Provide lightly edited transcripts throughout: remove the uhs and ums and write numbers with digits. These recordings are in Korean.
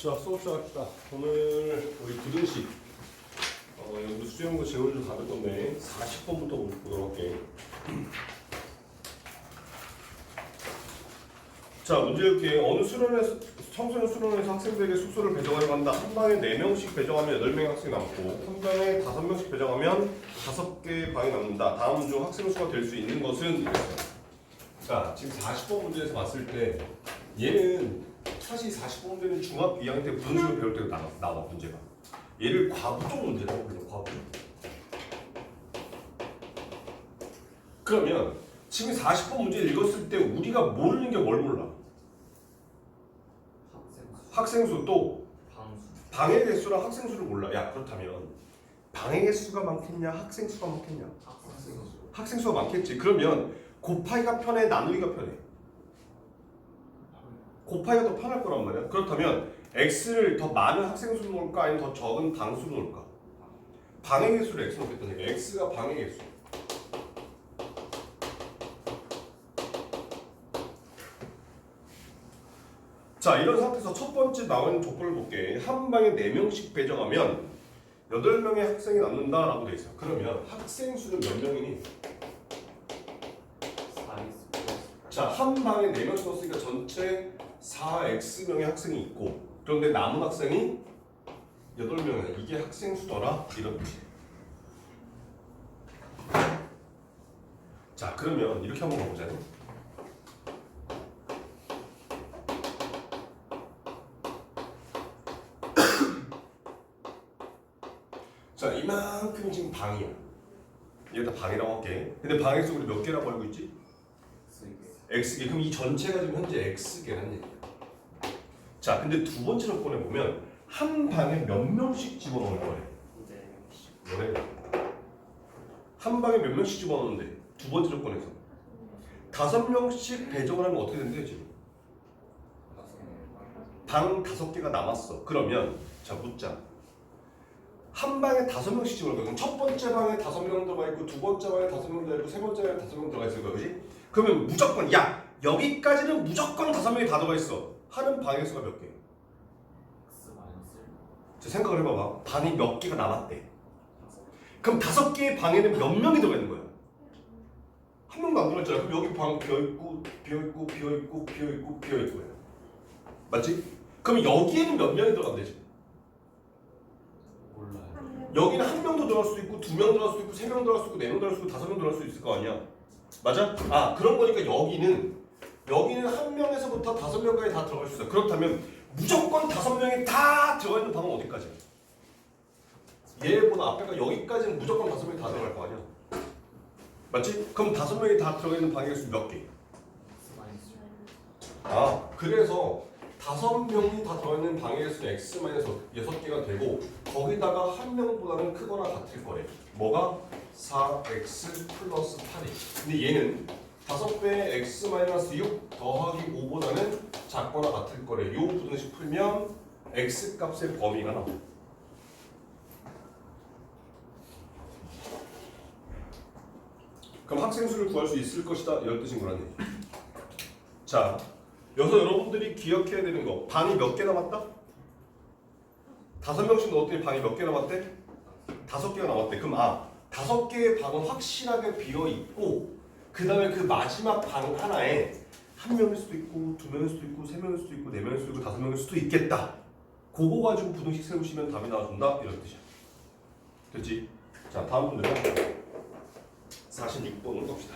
자, 수업 시작합시다. 오늘 우리 부등식 여기 수영고 재훈이 좀 받을 건데 40번부터 보도록 할게. 자, 문제 이렇게 어느 수련회에서 청소년 수련회에서 학생들에게 숙소를 배정하려고 한다. 한 방에 4명씩 배정하면 8명의 학생이 남고 한 방에 5명씩 배정하면 5개의 방이 남는다. 다음 중 학생 수가 될 수 있는 것은 이랬어요. 자, 지금 40번 문제에서 봤을 때 얘는 사실 40번 문제는 중학교 2학년 때 부등식을 배울 때 나와 문제가. 얘를 과부적 문제라고 불러. 과부. 그러면 지금 40번 문제 읽었을 때 우리가 모르는 게 뭘 몰라? 학생수 또 방해 개수랑 학생수를 몰라. 야, 그렇다면 방해 개수가 많겠냐 학생수가 많겠냐? 학생수가 많겠지. 그러면 곱하기가 편해 나누기가 편해? 곱하기가 더 편할 거란 말이야. 그렇다면 x를 더 많은 학생수로 놓을까 아니면 더 적은 방수로 놓을까? 방해 개수를 x 놓겠다는 얘기야. x가 방해 개수. 자, 이런 상태에서 첫 번째 나와 있는 조건을 볼게. 한 방에 4명씩 배정하면 8명의 학생이 남는다라고 돼 있어. 그러면 학생 수는 몇 명이니? 자, 한 방에 4명씩 넣었으니까 전체 4x명의 학생이 있고 그런데 남은 학생이 8명이야. 이게 학생 수더라. 이런 뜻이야. 자, 그러면 이렇게 한번 가보자. 자, 이만큼 지금 방이야. 여기다 방이라고 할게. 근데 방의 수 우리 몇 개라고 알고 있지? X개. 그럼 이 전체가 지금 현재 X개란 얘기야. 자, 근데 두 번째 조건에 보면 한 방에 몇 명씩 집어넣을 거래. 뭐래? 한 방에 몇 명씩 집어넣는데 두 번째 조건에서 5명씩 배정을 하면 어떻게 된대요 지금? 방 5개가 남았어. 그러면 자, 묻자. 한 방에 5명씩 집어넣을 거야. 그럼 첫 번째 방에 5명 들어가 있고 두 번째 방에 5명 들어가 있고 세 번째 방에 5명 들어가 있을 거야. 그지? 그러면 무조건 야, 여기까지는 무조건 5명이 다 들어가 있어. 하는 방의 수가 몇 개? 자, 생각을 해봐봐. 방이 몇 개가 남았대. 그럼 5개의 방에는 몇 명이 들어가 있는 거야? 한 명도 안 들어있잖아. 그럼 여기 방 비어있고 비어있고 비어있고 비어있고 비어있고 맞지? 그럼 여기에는 몇 명이 들어가면 되지? 여기는 한 명도 들어갈 수도 있고 2명 들어갈 수도 있고 3명 들어갈 수도 있고 4명 들어갈 수도 있고 5명 들어갈 수도 있을 거 아니야. 맞아? 아, 그런 거니까 여기는 한 명에서부터 5명까지 다 들어갈 수 있어. 그렇다면 무조건 5명이 다 들어가 있는 방은 어디까지야? 얘보다 앞에가 여기까지는 무조건 5명이 다 들어갈 거 아니야. 맞지? 그럼 5명이 다 들어가 있는 방의 수 몇 개? 아, 그래서 5명이 다 들어있는 방의 수는 x-6개가 되고 거기다가 한 명보다는 크거나 같을 거래. 뭐가? 4x 플러스 8이. 근데 얘는 5배의 x-6 더하기 5보다는 작거나 같을 거래. 요 부등식 풀면 x 값의 범위가 나와. 그럼 학생 수를 구할 수 있을 것이다. 이런 뜻인 거란 얘기. 자, 여기서 여러분들이 기억해야 되는 거. 방이 몇 개 남았다? 5명씩 넣었더니 방이 몇 개 남았대? 5개가 남았대. 그럼 5개의 방은 확실하게 비어있고 그 다음에 그 마지막 방 하나에 1명일 수도 있고 2명일 수도 있고 3명일 수도 있고 4명일 수도 있고 5명일 수도 있겠다. 그거 가지고 부등식 세우시면 답이 나와준다. 이런 뜻이야. 됐지? 자, 다음 문제는 46번으로 갑시다.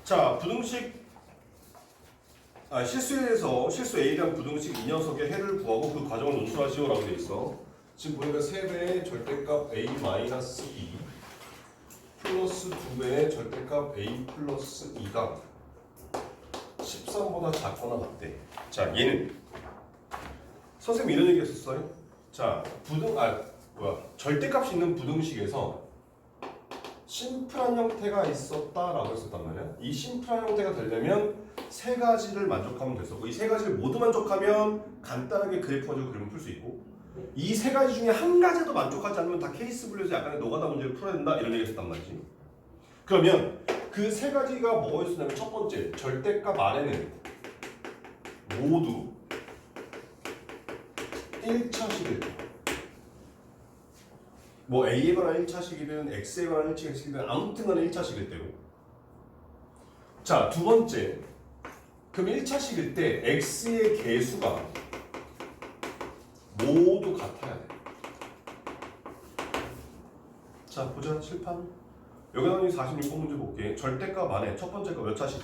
자, 부등식 실수 A에 대한 부등식 이 녀석의 해를 구하고 그 과정을 논술하시오 라고 되어 있어. 지금 보니까 3배의 절대값 A-2 플러스 2배의 절대값 A 플러스 2가 13보다 작거나 같대. 자, 얘는 선생님이 이런 얘기 했었어요. 자, 절대값이 있는 부등식에서 심플한 형태가 있었다라고 했었단 말이야. 이 심플한 형태가 되려면 3가지를 만족하면 됐었고 이 3가지를 모두 만족하면 간단하게 그래프 가지고 그림을 풀 수 있고 이 세 가지 중에 한 가지도 만족하지 않으면 다 케이스 분류에서 약간의 노가다 문제를 풀어야 된다 이런 얘기를 했단 말이지. 그러면 그 세 가지가 뭐였냐면 첫 번째 절대값 안에는 모두 1차식일 때 뭐 A에 관한 1차식이든 X에 관한 1차식이든 아무튼 간에 1차식일 때로. 자, 두 번째 그럼 1차식일 때 X의 개수가 모두 같아야 돼. 자, 보자. 칠판. 여기 나오는 46번 문제 볼게. 절대값 안에 첫 번째 거 몇 차식?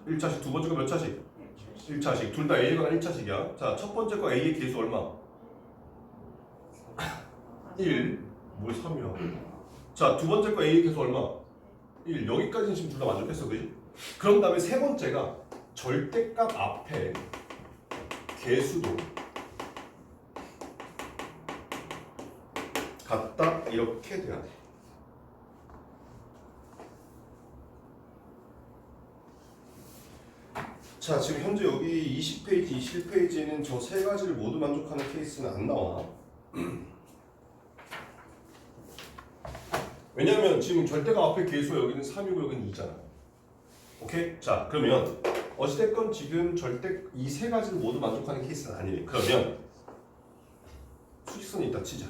1차식. 두 번째 거 몇 차식? 1차식. 둘 다 A에 관한 1차식이야. 자, 첫 번째 거 A의 개수 얼마? 1. 뭘 3이야? 자, 두 번째 거 A의 개수 얼마? 1. 여기까지는 지금 둘 다 만족했어, 그지? 그런 다음에 세 번째가 절대값 앞에 개수도 같다 이렇게 돼야 돼. 자, 지금 현재 여기 20페이지, 21페이지에는 저 세 가지를 모두 만족하는 케이스는 안 나와. 왜냐면 지금 절대값 앞에 개수가 여기는 3이고 여기는 2잖아. 오케이? 자, 그러면 어찌됐건 지금 절대 이 세 가지를 모두 만족하는 케이스는 아니래. 그러면 수직선이 있다 치자.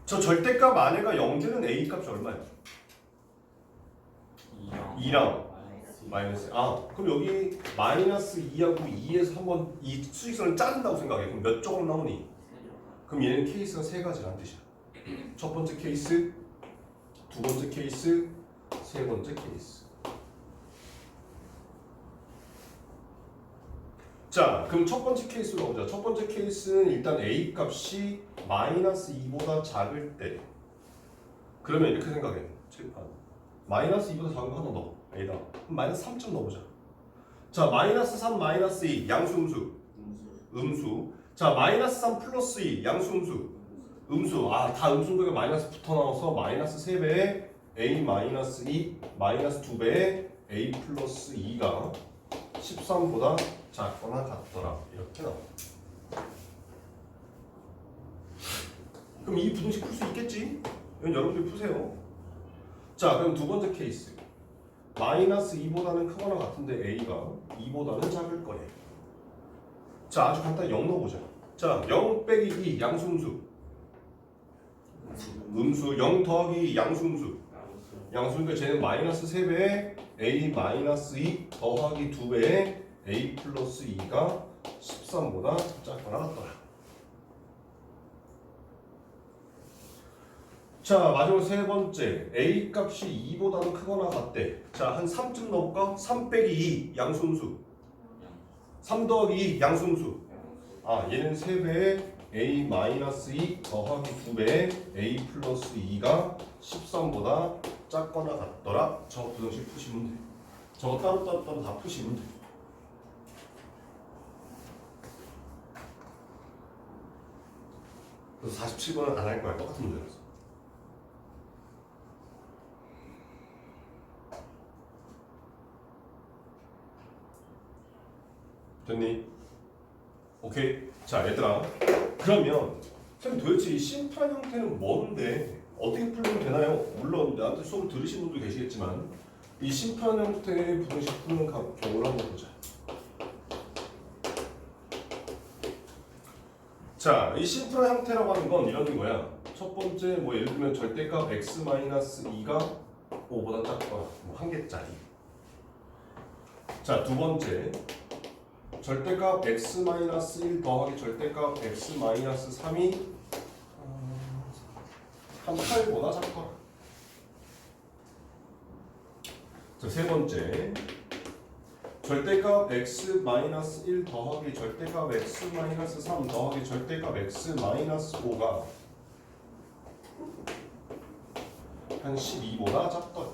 저 절대값 안에가 0되는 A 값이 얼마야? 2랑 마이너스. 아, 그럼 여기 마이너스 2하고 2에서 한번 이 수직선을 자른다고 생각해. 그럼 몇 쪽으로 나오니? 그럼 얘는 케이스가 세 가지라는 뜻이야. 첫 번째 케이스, 두 번째 케이스, 세 번째 케이스. 자, 그럼 첫 번째 케이스로 가보자. 첫 번째 케이스는 일단 A 값이 마이너스 2보다 작을 때. 그러면 이렇게 생각해. 칠판. 마이너스 2보다 작은 거 하나 넣어. A다. 그럼 마이너스 3점 넣어보자. 자, 마이너스 3, 마이너스 2, 양수, 음수. 자, 마이너스 3 플러스 2, 양수, 음수. 아, 다 음수가 마이너스 붙어 나와서 마이너스 3배에 A 마이너스 2, 마이너스 2배에 A 플러스 2가 13보다 작거나 같더라. 이렇게 나와. 그럼 이 부등식 풀 수 있겠지? 이건 여러분들이 푸세요. 자, 그럼 두 번째 케이스. 마이너스 2보다는 크거나 같은데 A가 2보다는 작을 거예요. 자, 아주 간단히 0 넣어보자. 자, 0 빼기 2 양수음수. 음수 0 더하기 2 양수음수. 양수니까 쟤는 마이너스 3배에 A 마이너스 2 더하기 2배에 A 플러스 2가 13보다 작거나 같더라. 자, 마지막 세 번째 A 값이 2보다는 크거나 같대. 자, 한 3쯤 넣을까? 3 빼기 2 양수음수. 3 더하기 2 양수음수. 아, 얘는 3배에 A 마이너스 2 더하기 2배에 A 플러스 2가 13보다 작거나 같더라. 저 부등식 푸시면 돼. 저거 따로 다 푸시면 돼. 그래서 47번은 안 할 거야. 똑같은 문제라서. 됐니? 오케이. 자, 얘들아. 그러면 선생님 도대체 이 심판 형태는 뭔데? 어떻게 풀면 되나요? 물론 나한테 수업 들으신 분도 계시겠지만 이 심판 형태의 부등식 푸는 경우를 한번 보자. 자, 이 심플한 형태라고 하는 건 이런 거야. 첫 번째 뭐 예를 들면 절대값 x-2가 5보다 작거나 뭐 한 개짜리. 자, 두 번째 절대값 x-1 더하기 절대값 x-3이 한 8보다 작거나. 자, 세 번째 절대값 x-1 더하기 절대값 x-3 더하기 절대값 x-5가 한 12보다 작거나.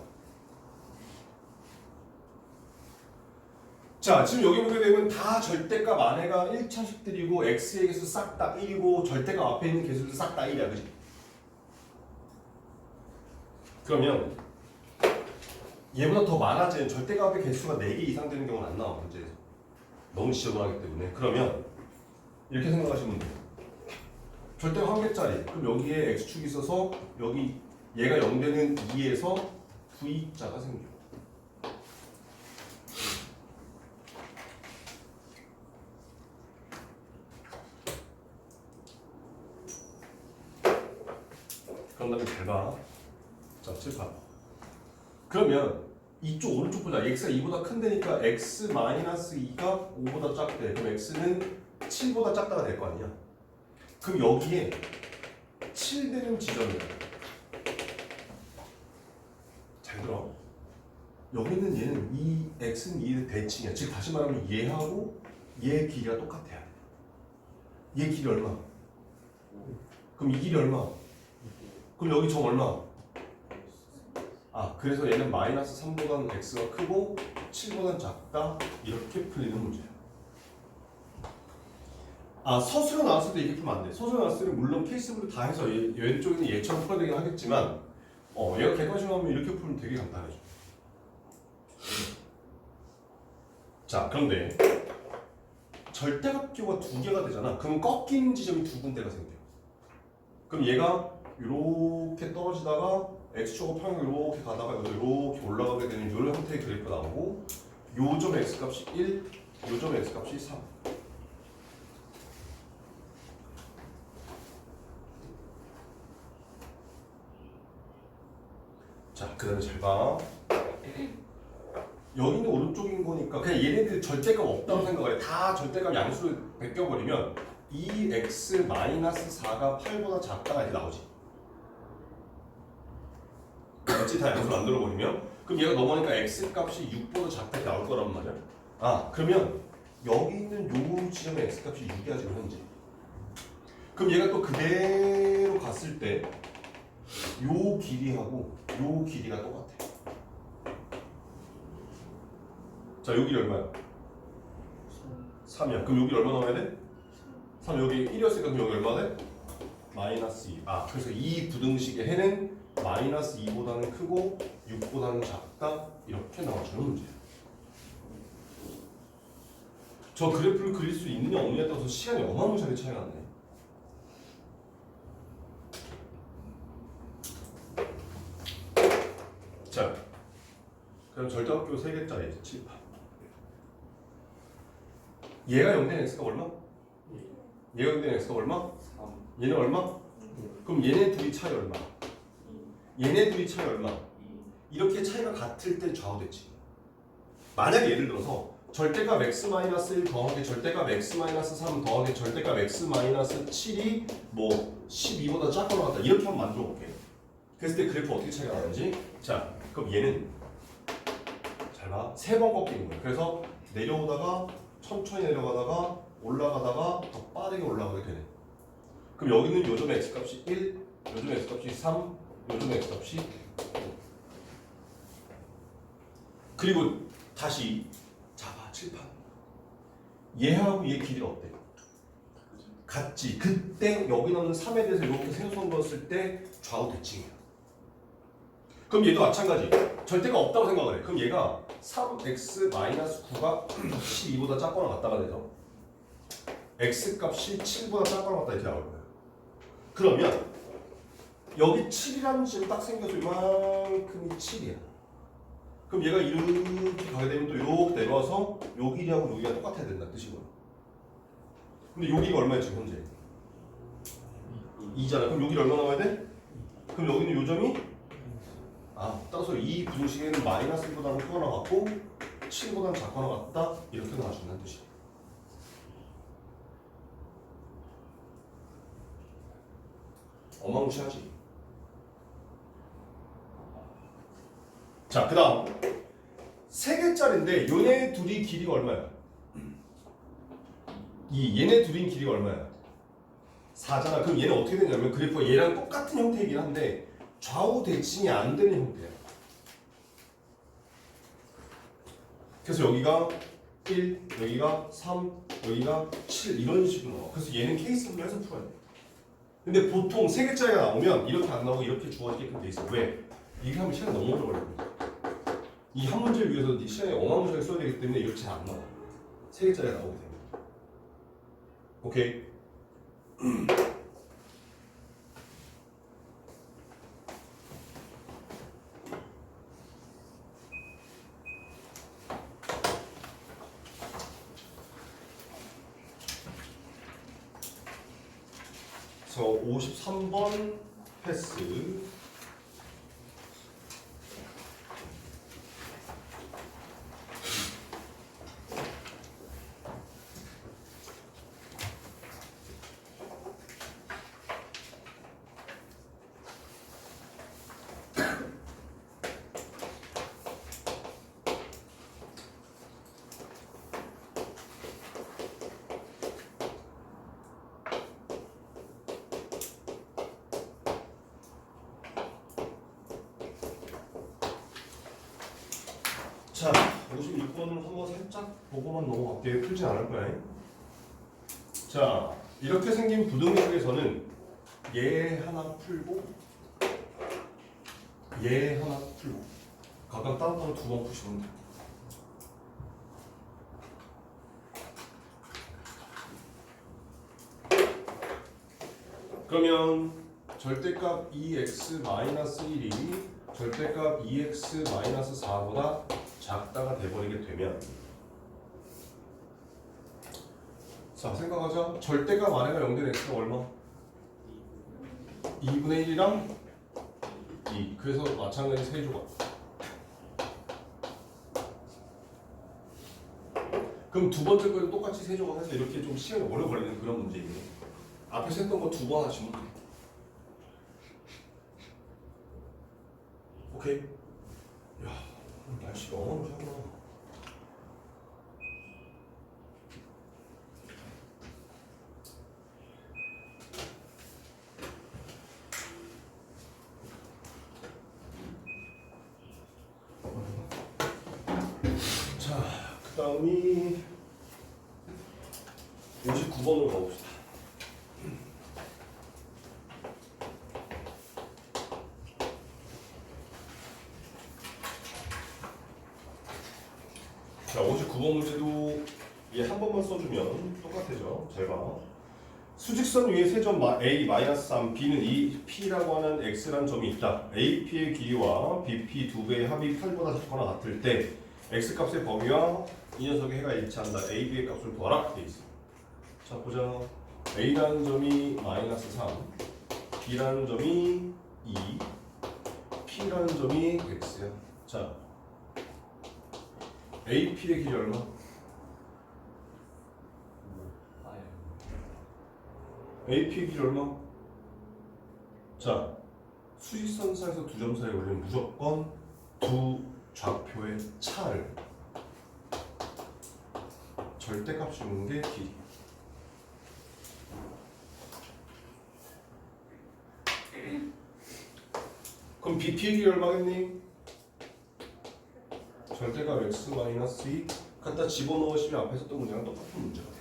자, 지금 여기 보게 되면 다 절대값 안에가 1차식들이고 x의 개수 싹 다 1이고 절대값 앞에 있는 개수도 싹 다 1이야, 그치? 그러면 얘보다 더 많아진 절대값의 개수가 4개 이상 되는 경우는 안 나와, 문제에서. 너무 지저분하기 때문에. 그러면 이렇게 생각하시면 돼요. 절대가 한 개짜리. 그럼 여기에 x축이 있어서 여기 얘가 0되는 2에서 v자가 생겨. 그런 다음에 잘 봐. 자, 7, 8. 그러면 이쪽 오른쪽 보자. x가 2보다 큰 데니까 x-2가 5보다 작대. 그럼 x는 7보다 작다가 될 거 아니야. 그럼 여기에 7 되는 지점이야. 잘 들어. 여기 있는 얘는 이 x는 2의 대칭이야. 즉 다시 말하면 얘하고 얘의 길이가 똑같아야 돼. 얘 길이 얼마? 그럼 이 길이 얼마? 그럼 여기 점 얼마? 아, 그래서 얘는 마이너스 3보다는 x가 크고 7보다는 작다. 이렇게 풀리는 문제야. 아, 서술로 나왔을 때 이렇게 풀면 안 돼. 서술로 나왔을 때는 물론 케이스별로 다 해서 왼쪽에는 얘처럼 풀어야 되긴 하겠지만 얘가 객관식으로 하면 이렇게 풀면 되게 간단해져. 자, 그런데 절대각교가 두 개가 되잖아. 그럼 꺾이는 지점이 두 군데가 생겨. 그럼 얘가 이렇게 떨어지다가 x축하고 평행 이렇게 가다가 여기서 이렇게 올라가게 되는 이런 형태의 그래프가 나오고 요 점 x값이 1, 요 점 x값이 3. 자, 그 다음에 잘 봐. 여기는 오른쪽인 거니까 그냥 얘네들 절대값 없다고 생각을 해. 다 절대값 양수를 베껴버리면 2x-4가 8보다 작다가 이렇게 나오지. 같이 다 양수 만들어버리면 그럼 얘가 넘어가니까 x값이 6보다 작다 이렇게 나올 거란 말이야. 아, 그러면 여기 있는 요 지점의 x값이 6이야 지금 현재. 그럼 얘가 또 그대로 갔을 때 요 길이하고 요 길이가 똑같아. 자, 여기 얼마야? 3이야. 그럼 여기 얼마 나와야 돼? 3. 여기 1이었으니까 그럼 여기 얼마 돼? 마이너스 2. 아, 그래서 이 부등식의 해는 마이너스 2보다는 크고 6보다는 작다. 이렇게 나와주는 문제야. 저 그래프를 그릴 수 있느냐 없느냐에 따라서 시간이 어마무시하게 차이가 나네. 자, 그럼 절대각교 3개짜리 7, 8. 얘가 0된 x가 얼마? 얘가 0된 x가 얼마? 3. 얘는 얼마? 그럼 얘네 둘이 차이 얼마? 얘네 둘이 차이 얼마? 이렇게 차이가 같을 때 좌우됐지. 만약에 예를 들어서 절대값 x-1 더하기 절대값 x-3 더하기 절대값 x-7이 뭐 12보다 작거나 같다. 이렇게 한번 만들어 볼게. 그랬을 때 그래프 어떻게 차이가 나는지. 자, 그럼 얘는 잘 봐. 3번 꺾이는 거야. 그래서 내려오다가 천천히 내려가다가 올라가다가 더 빠르게 올라가게 되네. 그럼 여기는 요점의 x값이 1, 요점의 x값이 3, 요점의 x값이 5. 그리고 다시 잡아 칠판. 얘하고 얘 길이가 어때? 같지. 그때 여기 나오는 3에 대해서 이렇게 세워서 넣었을 때 좌우 대칭이야. 그럼 얘도 마찬가지. 절대가 없다고 생각을 해. 그럼 얘가 3x-9가 12보다 작거나 같다가 돼서 x값이 7보다 작거나 같다 이렇게 나올 거예요. 그러면 여기 7이라는 지점이 딱 생겨서 이만큼이 7이야. 그럼 얘가 이렇게 가게 되면 또 이렇게 내려와서 요 길이하고 여기가 똑같아야 된다는 뜻이고요. 근데 여기가 얼마야 지금 현재? 2잖아. 그럼 여기 얼마 나와야 돼? 그럼 여기는 요 점이 따라서 이 부등식에는 마이너스 1보다는 크거나 같고 7보다는 작거나 같다 이렇게 나와준다는 뜻이야. 어마무시하지. 자, 그 다음 3개짜리인데 얘네 둘이 길이가 얼마야? 얘네 둘이 길이가 얼마야? 4잖아. 그럼 얘는 어떻게 되냐면 그래프가 얘랑 똑같은 형태이긴 한데 좌우 대칭이 안 되는 형태야. 그래서 여기가 1, 여기가 3, 여기가 7 이런 식으로 나와. 그래서 얘는 케이스별로 해서 풀어야 돼. 근데 보통 3개짜리가 나오면 이렇게 안 나오고 이렇게 주어지게끔 돼 있어. 왜? 이게 하면 시간이 너무 오래 걸리거든. 이 한 문제를 위해서 시간이 어마무시하게 써야 되기 때문에 이렇게 잘 안 나와. 3개짜리가 나오게 됩니다. 오케이. 그래서 53번 패스. 자, 56번은 한번 살짝 보고만 넘어갈게요. 풀진 않을 거야. 자, 이렇게 생긴 부등식에서는 얘 하나 풀고 얘 하나 풀고 각각 따로따로 두 번 푸시면 돼요. 그러면 절대값 2x-1이 절대값 2x-4보다 작다가 돼버리게 되면, 자 생각하자. 절대값 아래가 0된 x가 얼마? 2분의 1이랑 2. 그래서 마찬가지 세조각. 그럼 두 번째 거에도 똑같이 세조각 해서 이렇게 좀 시간이 오래 걸리는 그런 문제이네. 앞에서 했던 거 두 번 하시면 돼. 오케이? 야, 날씨가 어마무시하구나. 자, 그 다음이 59번으로 가봅시다. 자, 59번 문제도 얘 한 번만 써주면 똑같아져. 잘 봐. 수직선 위에 세 점 A-3, B는 이 P라고 하는 X라는 점이 있다. AP의 길이와 BP 두 배의 합이 8보다 작거나 같을 때 X값의 범위와 이 녀석의 해가 일치한다. A, B의 값을 구하라. 돼 있어. 자, 보자. A라는 점이 -3, B라는 점이 2, P라는 점이 X야. 자, AP의 길이 얼마? AP의 길이 얼마? 자, 수직선 사이에서 두 점 사이에 우리는 무조건 두 좌표의 차를 절대값 주는 게 길이. 그럼 BP의 길이 얼마겠니? 절대값 x-2 갖다 집어넣으시면 앞에 했던 문제랑 똑같은 문제가 돼.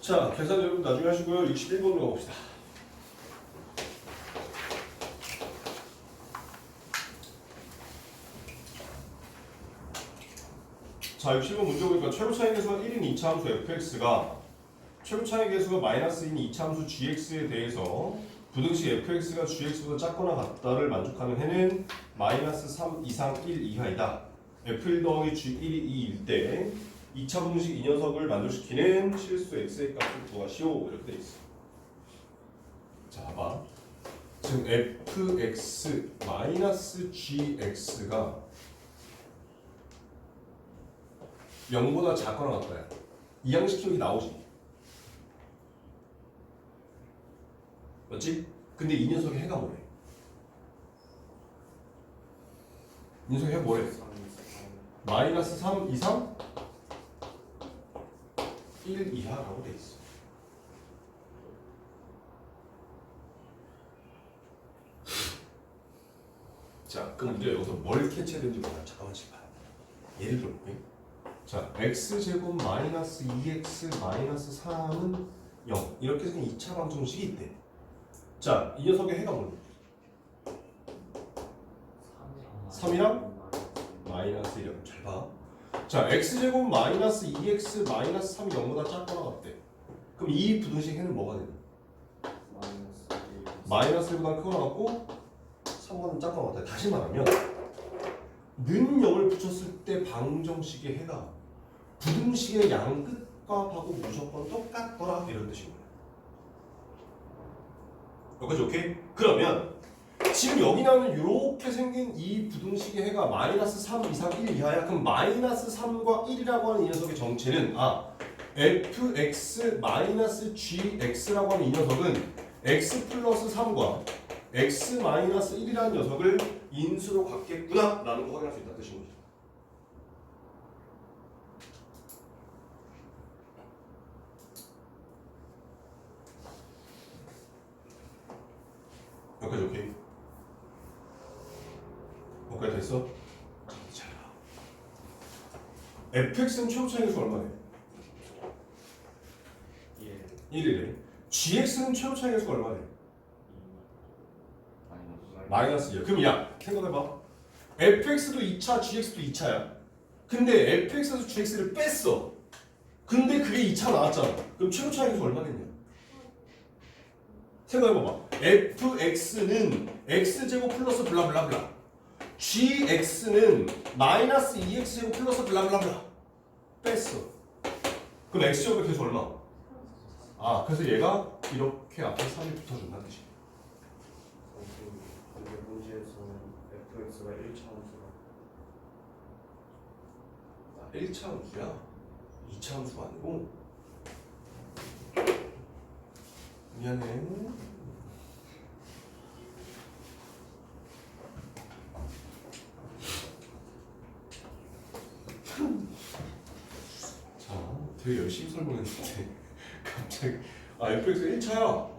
자, 계산 여러분 나중에 하시고요. 61번으로 가봅시다. 자, 60번 문제 보니까 최고 차이 계수가 1인 2차 함수 fx가 최고 차이 계수가 마이너스인 2차 함수 gx에 대해서 부등식 fx가 gx보다 작거나 같다를 만족하는 해는 -3 이상 1 이하이다. f1 더하기 g1이 2일 때 2차 분식 이 녀석을 만족시키는 실수 x의 값을 구하시오. 이렇게 돼 있어. 자, 봐봐. 지금 fx gx가 0보다 작거나 같다야. 이항시키면 나오지. 맞지? 근데 이 녀석의 해가 뭐래? 이 녀석의 해 뭐래? -3 이상 1 이하라고 돼 있어. 자, 그럼 이제 여기서 뭘 캐치해야 되는지 몰라. 잠깐만 봐. 예를 들어볼게. 자, x제곱 마이너스 2x 마이너스 3은 0. 이렇게 생긴 2차 방정식이 있대. 자, 이 녀석의 해가 뭐냐? 3이랑 마이너스 1이랑 잘 봐. 자, x제곱 마이너스 2x 마이너스 3이 0보다 작거나 같대. 그럼 이 부등식 해는 뭐가 되니? 마이너스 1보다 크거나 같고 3보다 작거나 같다. 다시 말하면 는 0을 붙였을 때 방정식의 해가 부등식의 양끝값하고 무조건 똑같더라 이런 뜻인 거야. 여기까지 오케이? 그러면 지금 여기 나오는 이렇게 생긴 이 부등식의 해가 마이너스 3 이상 1 이하야. 그럼 마이너스 3과 1이라고 하는 이 녀석의 정체는 fx 마이너스 gx라고 하는 이 녀석은 x 플러스 3과 x 마이너스 1이라는 녀석을 인수로 갖겠구나 라는 거 확인할 수 있다는 뜻인 거죠. 여기까지 오케이? 여기까지 됐어? 자, fx는 최고차이가 얼마네? 1이래. gx는 최고차이가 얼마네? 마이너스 2야. 그럼 야, 생각해봐. fx도 2차, gx도 2차야. 근데 fx에서 gx를 뺐어. 근데 그게 2차 나왔잖아. 그럼 최고차이가 얼마겠냐? 생각해봐봐. fx는 x제곱 플러스 블라블라블라, gx는 마이너스 2x제곱 플러스 블라블라블라 뺐어. 그럼 x제곱이 계속 얼마? 그래서 얘가 이렇게 앞에 3이 붙어준다는 뜻이야. 근데 문제에서는 fx가 1차 함수가 1차 함수야. 2차 함수가 아니고. 미안해. 자, 되게 열심히 설명했는데 갑자기 fx가 1차야.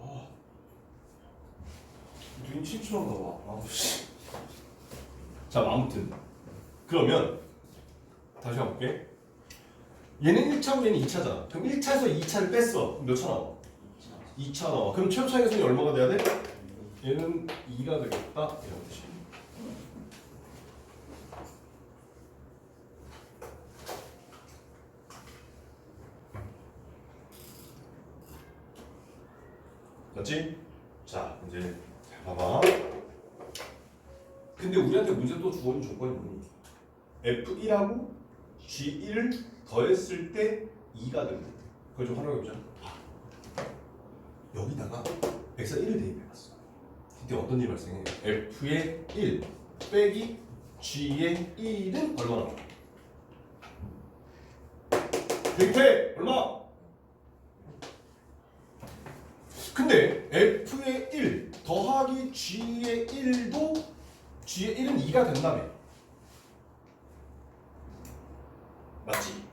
눈치 추웠나 봐. 자, 아무튼 그러면 다시 가볼게. 얘는 1차고 얘는 2차잖아. 그럼 1차에서 2차를 뺐어. 그럼 몇 차 나와? 2차 나와. 그럼 최고차이 계수는 얼마가 돼야 돼? 얘는 2가 되겠다 이런 뜻이. 맞지? 자, 이제 잘 봐봐. 근데 우리한테 문제 또 주어진 조건이 뭐니? F1하고 G1을 더했을 때 2가 된다. 그걸 좀 활용해 보자. 여기다가 X가 1을 대입해봤어. 이때 어떤 일이 발생해? F의 1 빼기 G의 1은 얼마 나와? 밑에 얼마? 근데 F의 1 더하기 G의 1도 G의 1은 2가 된다며. 맞지?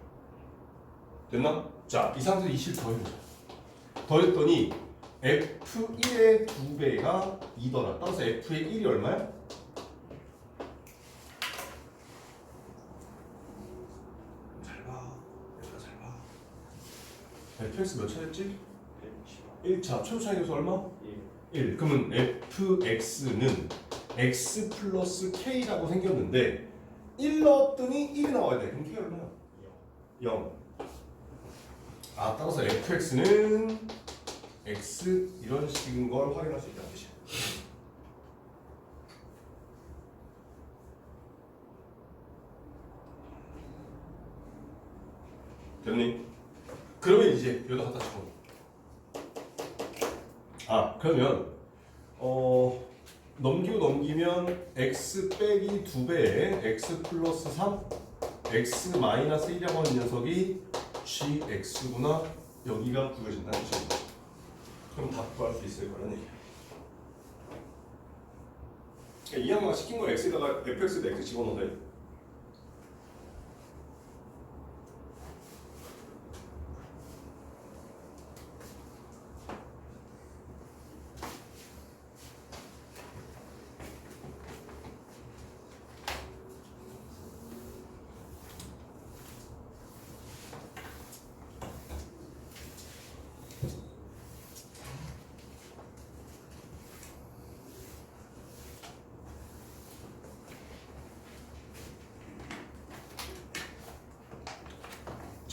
됐나? 자, 이 상태에서 이 실 더해보자. 더했더니 F1의 2배가 2더라. 따라서 F의 1이 얼마야? 잘 봐. 얘들아 잘 봐. fx 몇 차였지? 1차. 최고 차이에서 얼마? 1. 그러면 fx는 x 플러스 k라고 생겼는데 1 넣었더니 1이 나와야 돼. 그럼 k 얼마야? 0. 따라서 fx는 x 이런 식인 걸 확인할 수 있다는 뜻이야. 됐니? 그러면 이제 여기다 갖다 집어넣어. 그러면 넘기면 x 빼기 2배에 x 플러스 3 x 마이너스 1이라고 하는 녀석이 gx구나. 여기가 구해진다는 뜻입니다. 그럼 답 구할 수 있을 거라는 얘기야. 이 양반가 시킨 거 x에다가 fx에다 x 집어넣어야 돼.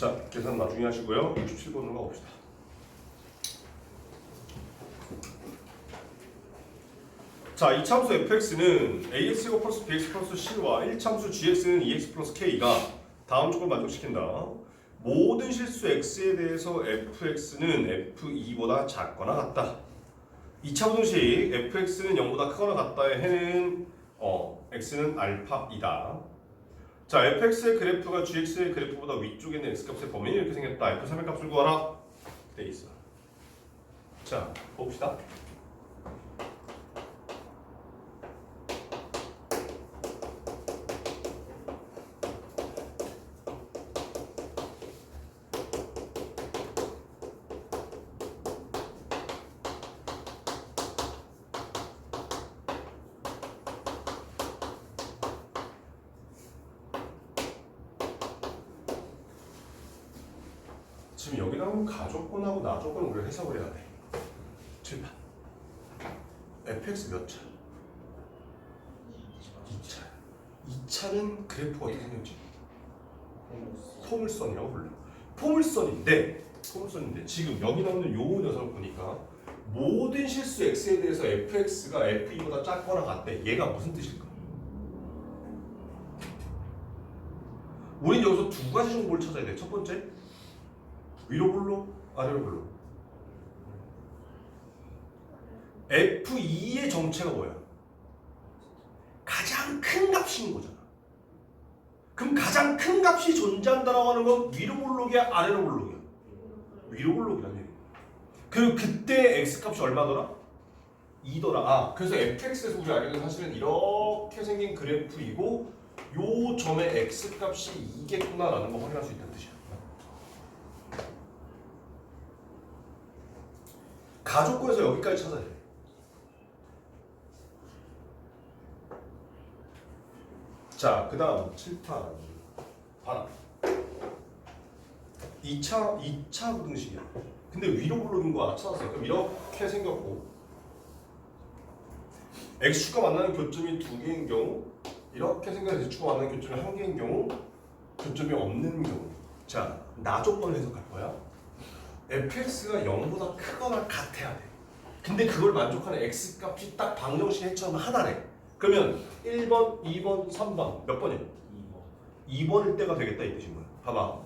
자, 계산 나중에 하시고요. 67번으로 가봅시다. 자, 이 참수 fx는 ax제곱 플러스 bx 플러스 c와 1참수 gx는 2x 플러스 k가 다음 조건을 만족시킨다. 모든 실수 x에 대해서 fx는 f2보다 작거나 같다. 2차 분식 fx는 0보다 크거나 같다의 해는 x는 알파이다. 자, fx의 그래프가 gx의 그래프보다 위쪽에 있는 x값의 범위 이렇게 생겼다. f3의 값을 구하라 돼 있어. 자, 봅시다. 지금 여기 나오는 가조건하고 나조건 우리가 해석을 해야 돼. 7판. fx 몇 차? 2차. 2차는 그래프가 어떻게 생겼지? 포물선이라고 불러. 포물선인데 지금 여기 나오는 요 녀석을 보니까 모든 실수 x에 대해서 fx가 f2보다 작거나 같대. 얘가 무슨 뜻일까? 우린 여기서 두 가지 정보를 찾아야 돼. 첫 번째, 위로 볼로, 아래로 볼로. F2의 정체가 뭐야? 가장 큰 값인 거잖아. 그럼 가장 큰 값이 존재한다라고 하는 건 위로 볼록이야, 아래로 볼록이야? 위로 볼록이란 얘기야. 그리고 그때 x값이 얼마더라? 2더라. 아, 그래서 fx에서 우리 알게 된 사실은 이렇게 생긴 그래프이고 요 점의 x값이 2겠구나라는 거 확인할 수 있다는 뜻이야. 가족구에서 여기까지 찾아야 돼. 자, 그 다음 7판 봐라. 2차 부등식이야. 근데 위로 블록인 거 하나 찾았어요. 그럼 이렇게 생겼고 x축과 만나는 교점이 두 개인 경우, 이렇게 생겨서 x축과 만나는 교점이 한 개인 경우, 교점이 없는 경우. 자, 나조건을 해석할 거야. fx가 0보다 크거나 같아야 돼. 근데 그걸 만족하는 x값이 딱 방정식 해처럼 하나래. 그러면 1번, 2번, 3번 몇 번이야? 2번일 때가 되겠다 이 뜻인 거야. 봐봐.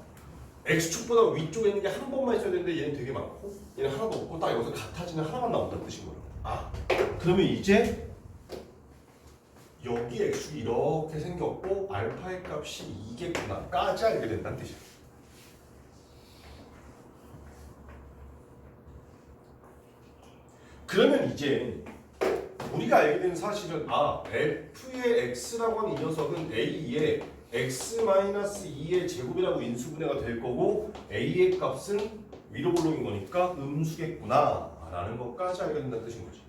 x축보다 위쪽에 있는 게 한 번만 있어야 되는데 얘는 되게 많고 얘는 하나도 없고 딱 여기서 같아지는 하나만 나온다는 뜻인 거야. 아, 그러면 이제 여기 x축이 이렇게 생겼고 알파의 값이 2겠구나 까지 알게 된다는 뜻이야. 그러면 이제 우리가 알게 된 사실은 f의 x라고 하는 이 녀석은 a의 x-2의 제곱이라고 인수분해가 될 거고 a의 값은 위로 볼록인 거니까 음수겠구나 라는 것까지 알게 된다는 뜻인 거지.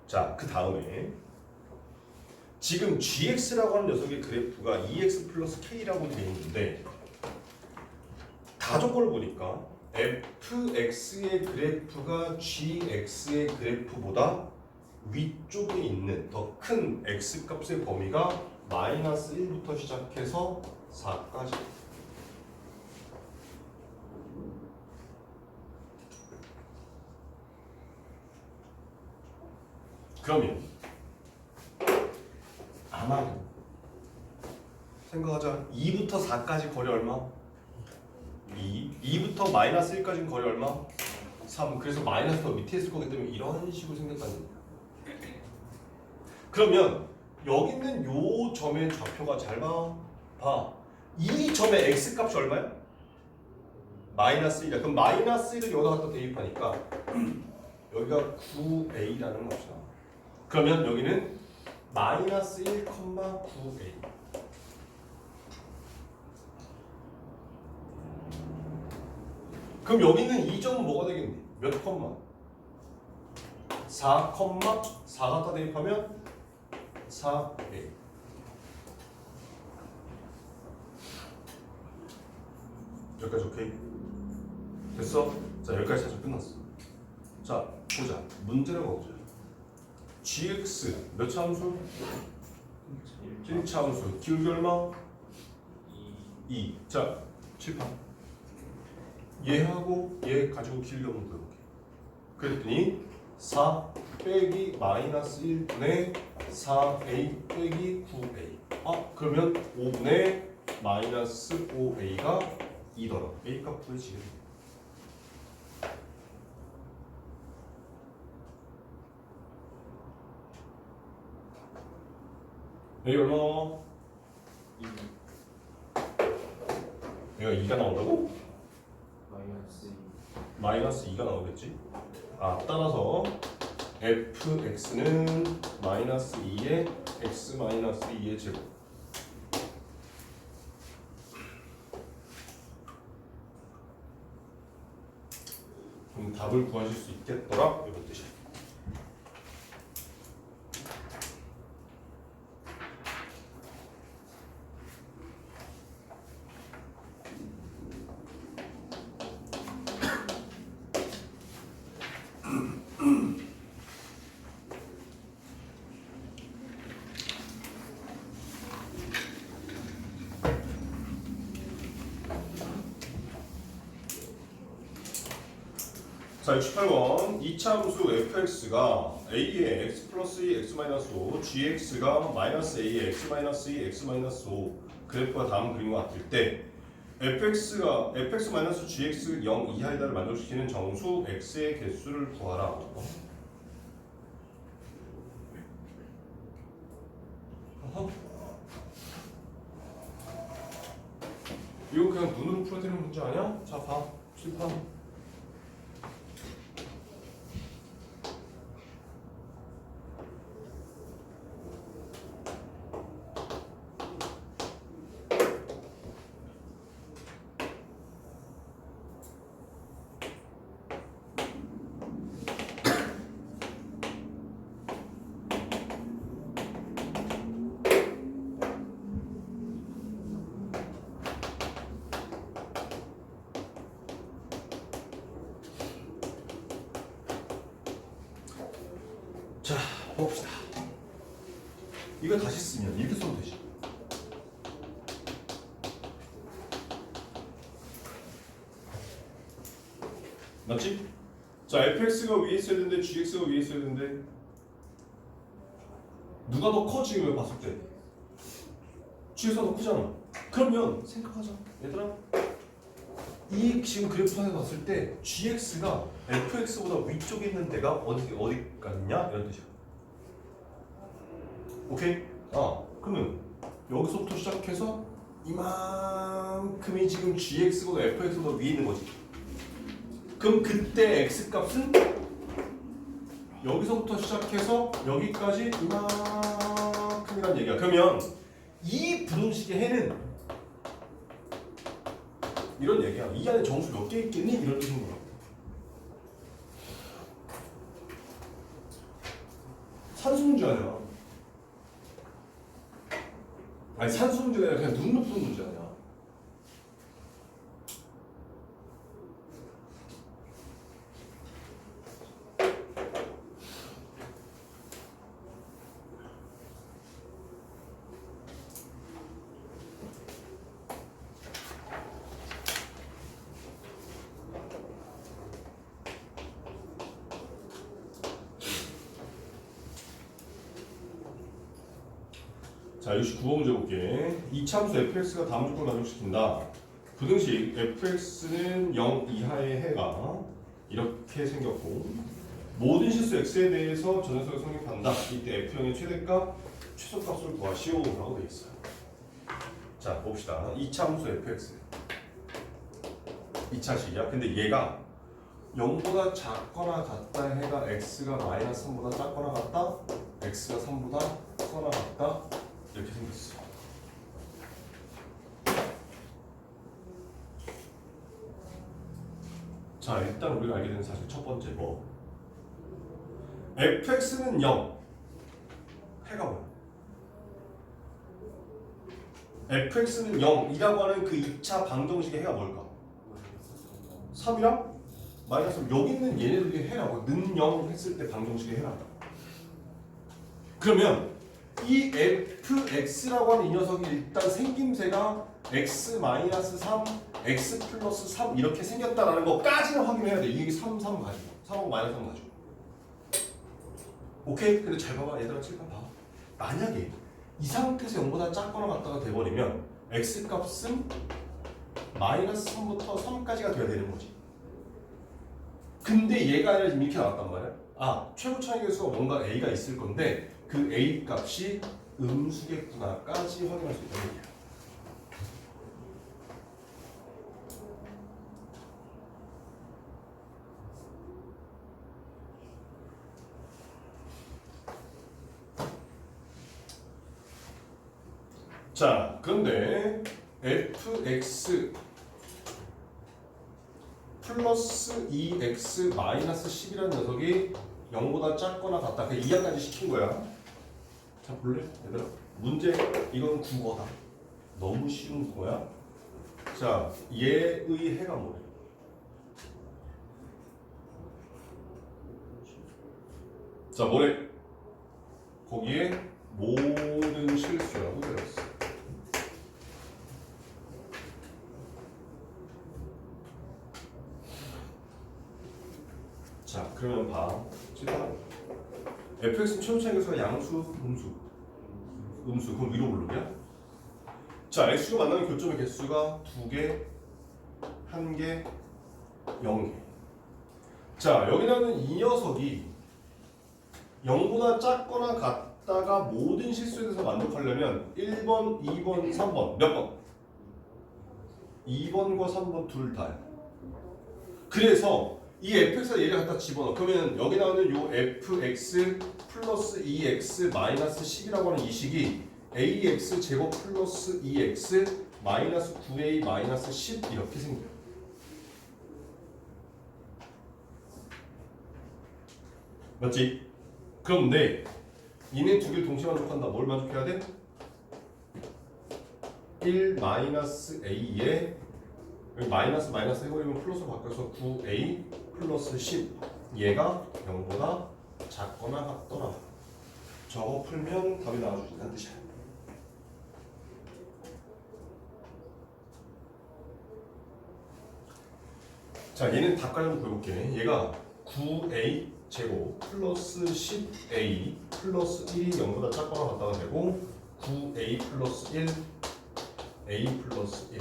자, 그 다음에 지금 gx라고 하는 녀석의 그래프가 2x 플러스 k라고 되어 있는데 다조건을 보니까 fx의 그래프가 gx의 그래프보다 위쪽에 있는 더 큰 x값의 범위가 마이너스 1부터 시작해서 4까지. 그러면 아마도 생각하자. 2부터 4까지 거리 얼마? 2부터 마이너스 1까지는 거리 얼마? 3. 그래서 마이너스가 밑에 있을 거기 때문에 이런 식으로 생겼다는 얘기야. 그러면 여기 있는 요 점의 좌표가 잘 봐. 이 점의 x값이 얼마야? 마이너스 1이야. 그럼 마이너스 1을 여기다 갖다 대입하니까 여기가 9a라는 값이다. 그러면 여기는 마이너스 1,9a. 그럼 여기는 이 점은 뭐가 되겠니? 몇 컴마? 4, 4 갖다 대입하면 4a. 여기까지 오케이? 됐어? 자 여기까지 찾아 끝났어. 자 보자. 문제라고 보자. gx 몇 차함수? 1차함수. 기울기 얼마? 2. 자 칠판. 얘하고 얘 가지고 길이 한번 보여볼게. 그랬더니 4 빼기 마이너스 1분의 4a 빼기 9a. 아 그러면 5분의 마이너스 5a가 2더라. a 값 구해지게. a 얼마? 얘가 2가 나온다고? 마이너스 2가 나오겠지? 아 따라서 fx는 마이너스 2의 x 마이너스 2의 제곱. 그럼 답을 구하실 수 있겠더라 이런 뜻이야. 자 68번 이차함수 fx가 a의 x 플러스 2 x 마이너스 5 gx가 마이너스 a의 x 마이너스 2 x 마이너스 5 그래프가 다음 그림과 같을 때 fx가 fx 마이너스 gx 0 이하이다를 만족시키는 정수 x의 개수를 구하라. 이거 그냥 눈으로 풀어야 되는 문제 아니야? 자 봐 칠판. 자 봅시다. 이거 다시 쓰면 이렇게 써도 되지. 맞지? 자 fx가 위에 있어야 되는데 gx가 위에 있어야 되는데 누가 더 커 지금 봤을 때? gx가 더 크잖아. 그러면 생각하자 얘들아. 이 지금 그래프상에 봤을 때 gx가 fx보다 위쪽에 있는 데가 어디까지냐 이런 뜻이야. 오케이? 그러면 여기서부터 시작해서 이만큼이 지금 gx보다 fx보다 위에 있는 거지. 그럼 그때 x 값은 여기서부터 시작해서 여기까지 이만큼이란 얘기야. 그러면 이 분홍식의 해는 이런 얘기야. 이 안에 정수 몇 개 있겠니? 이런 뜻인 거야. 산수 문제 아니야. 아니 산수 문제가 아니라 그냥 눈으로 푸는 문제 아니야. 자, 69번 문제 볼게. 이차함수 fx가 다음 조건을 만족시킨다. 부등식 fx는 0 이하의 해가 이렇게 생겼고 모든 실수 x에 대해서 전연속을 성립한다. 이때 f형의 최대값, 최소값을 구하시오 라고 되어 있어요. 자, 봅시다. 이차함수 fx 2차식이야. 근데 얘가 0보다 작거나 같다 해가 x가 마이너스 3보다 작거나 같다, x가 3보다 크거나 같다 이렇게 생겼어. 자, 일단 우리가 알게 되는 사실 첫 번째 뭐 fx는 0 해가 뭐야? fx는 0이라고 하는 그 2차 방정식의 해가 뭘까? 3이랑 마이너스 3 여기 있는 얘네들이 해라고 는0 했을 때 방정식에 해라. 그러면 이 fx라고 하는 이 녀석이 일단 생김새가 x-3, x+3 이렇게 생겼다라는 것까지는 확인해야 돼. 이게 3, 3 가지고 3하고 마이너스 3 가지고. 오케이? 근데 잘 봐봐. 얘들아 칠판 봐. 만약에 이 상태에서 0보다 작거나 같다가 돼버리면 x값은 마이너스 3부터 3까지가 돼야 되는 거지. 근데 얘가 아니라 지금 이렇게 나왔단 말이야. 아, 최고 차이 계수가 뭔가 a가 있을 건데 그 a 값이 음수겠구나까지 확인할 수 있다는 얘기야. 자, 그런데 fx 플러스 2x 마이너스 10이라는 녀석이 0보다 작거나 같다. 그냥 이하까지 시킨 거야. 자, 볼래? 얘들아. 문제, 이건 국어다. 너무 쉬운 국어야. 자, 얘의 해가 뭐래? 자, 뭐래? 거기에 모든 실수라고 들었어. 자, 그러면 봐. fx는 최고 차이 계수가 양수, 음수. 그럼 위로 올르냐? 자, x가 만나는 교점의 개수가 2개, 1개, 0개. 자, 여기 나오는 이 녀석이 0보다 작거나 같다가 모든 실수에 대해서 만족하려면 1번, 2번, 3번 몇 번? 2번과 3번 둘 다야. 그래서 이 fx가 얘를 갖다 집어넣어. 그러면 여기 나오는 요 fx 플러스 2x 마이너스 10이라고 하는 이 식이 ax 제곱 플러스 2x 마이너스 9a 마이너스 10 이렇게 생겨요. 맞지? 그런데 얘네 두 개를 동시에 만족한다. 뭘 만족해야 돼? 1 마이너스 a에 여기 마이너스 해버리면 플러스로 바뀌어서 9a 플러스 10 얘가 0보다 작거나 같더라. 저거 풀면 답이 나와주신다는 뜻이야. 자, 얘는 답까지 한번 보여볼게. 얘가 9a 제곱 플러스 10a 플러스 1이 0보다 작거나 같다가 되고 9a 플러스 1 a 플러스 1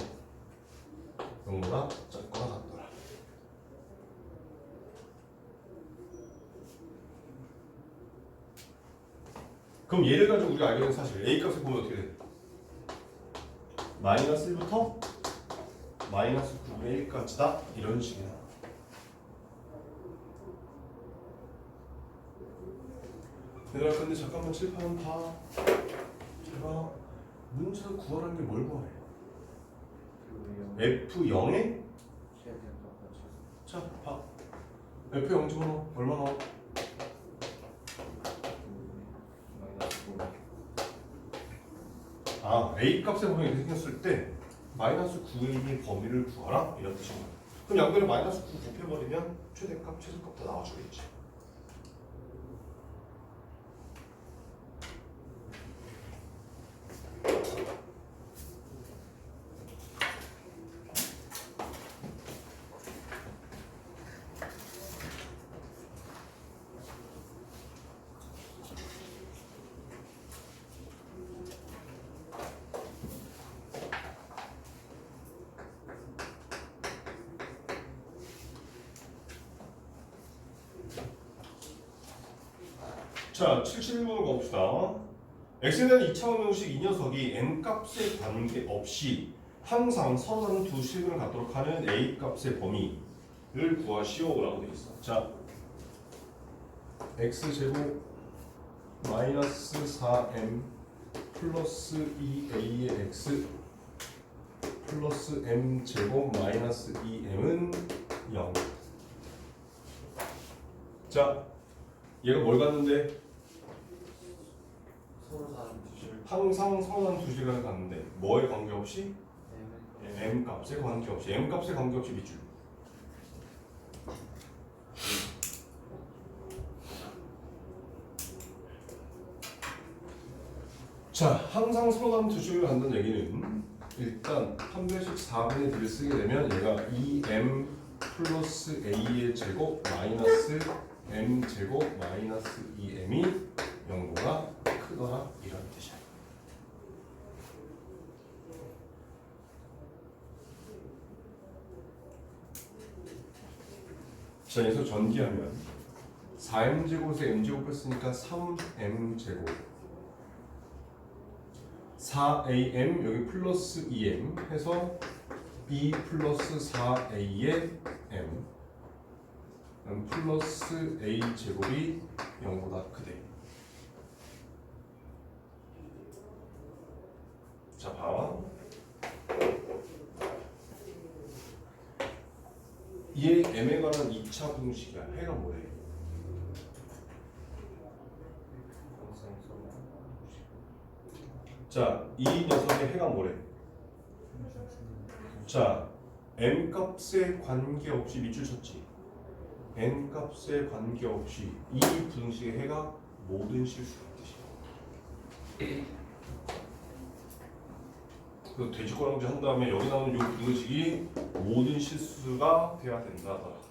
0보다 작거나 같더라. 그럼 얘를 가지고 우리가 알게 된 사실 a 값을 보면 어떻게 돼? 마이너스 1부터 마이너스 9분의 1까지다 이런 식이야. 얘들아 근데 잠깐만 칠판은 봐. 제가 문제에서 구하라는 게 뭘 구하래? F0에 자 봐. F0 집어넣어. 얼마 나와? 아, A 값의 범위 이렇게 생겼을 때 마이너스 9A의 범위를 구하라 이런 뜻인 거야. 그럼 양변에 마이너스 9 곱해버리면 최대값, 최소값 다 나와주겠지. 자, 71번을 가봅시다. x에 대한 2차원 형식 이 녀석이 n값에 관계없이 항상 선한 두 실근을 갖도록 하는 a값의 범위를 구하시오라고 되어 있어. 자, x제곱 마이너스 4m 플러스 2a의 x 플러스 m제곱 마이너스 2m은 0. 자, 얘가 뭘 갖는데? 항상 선한 두 시간을 갖는데 뭐에 관계없이? m 값에 관계없이. m 값에 관계없이 밑줄. 자, 항상 서로간 두식을 갖는 얘기는 일단 판별식 4분의 D를 쓰게 되면 얘가 2m 플러스 a의 제곱 마이너스 m 제곱 마이너스 2m이 0보다 크거나 이런 뜻이야. 자, 여기서 전기하면 4m 제곱에서 m 제곱 했으니까 3m 제곱 4am 여기 플러스 2m 해서 2 플러스 4a의 m 플러스 a 제곱이 0보다 크대. 자, 봐봐. 얘 m에 관한 2차 공식이야. 해가 뭐래? 자, 이 녀석의 해가 뭐래? 자, m 값에 관계없이 밑줄 쳤지. n 값에 관계없이 이 부등식의 해가 모든 실수란 뜻이야. 그래서 돼지꼬랑지 한 다음에 여기 나오는 이 부등식이 모든 실수가 돼야 된다더라.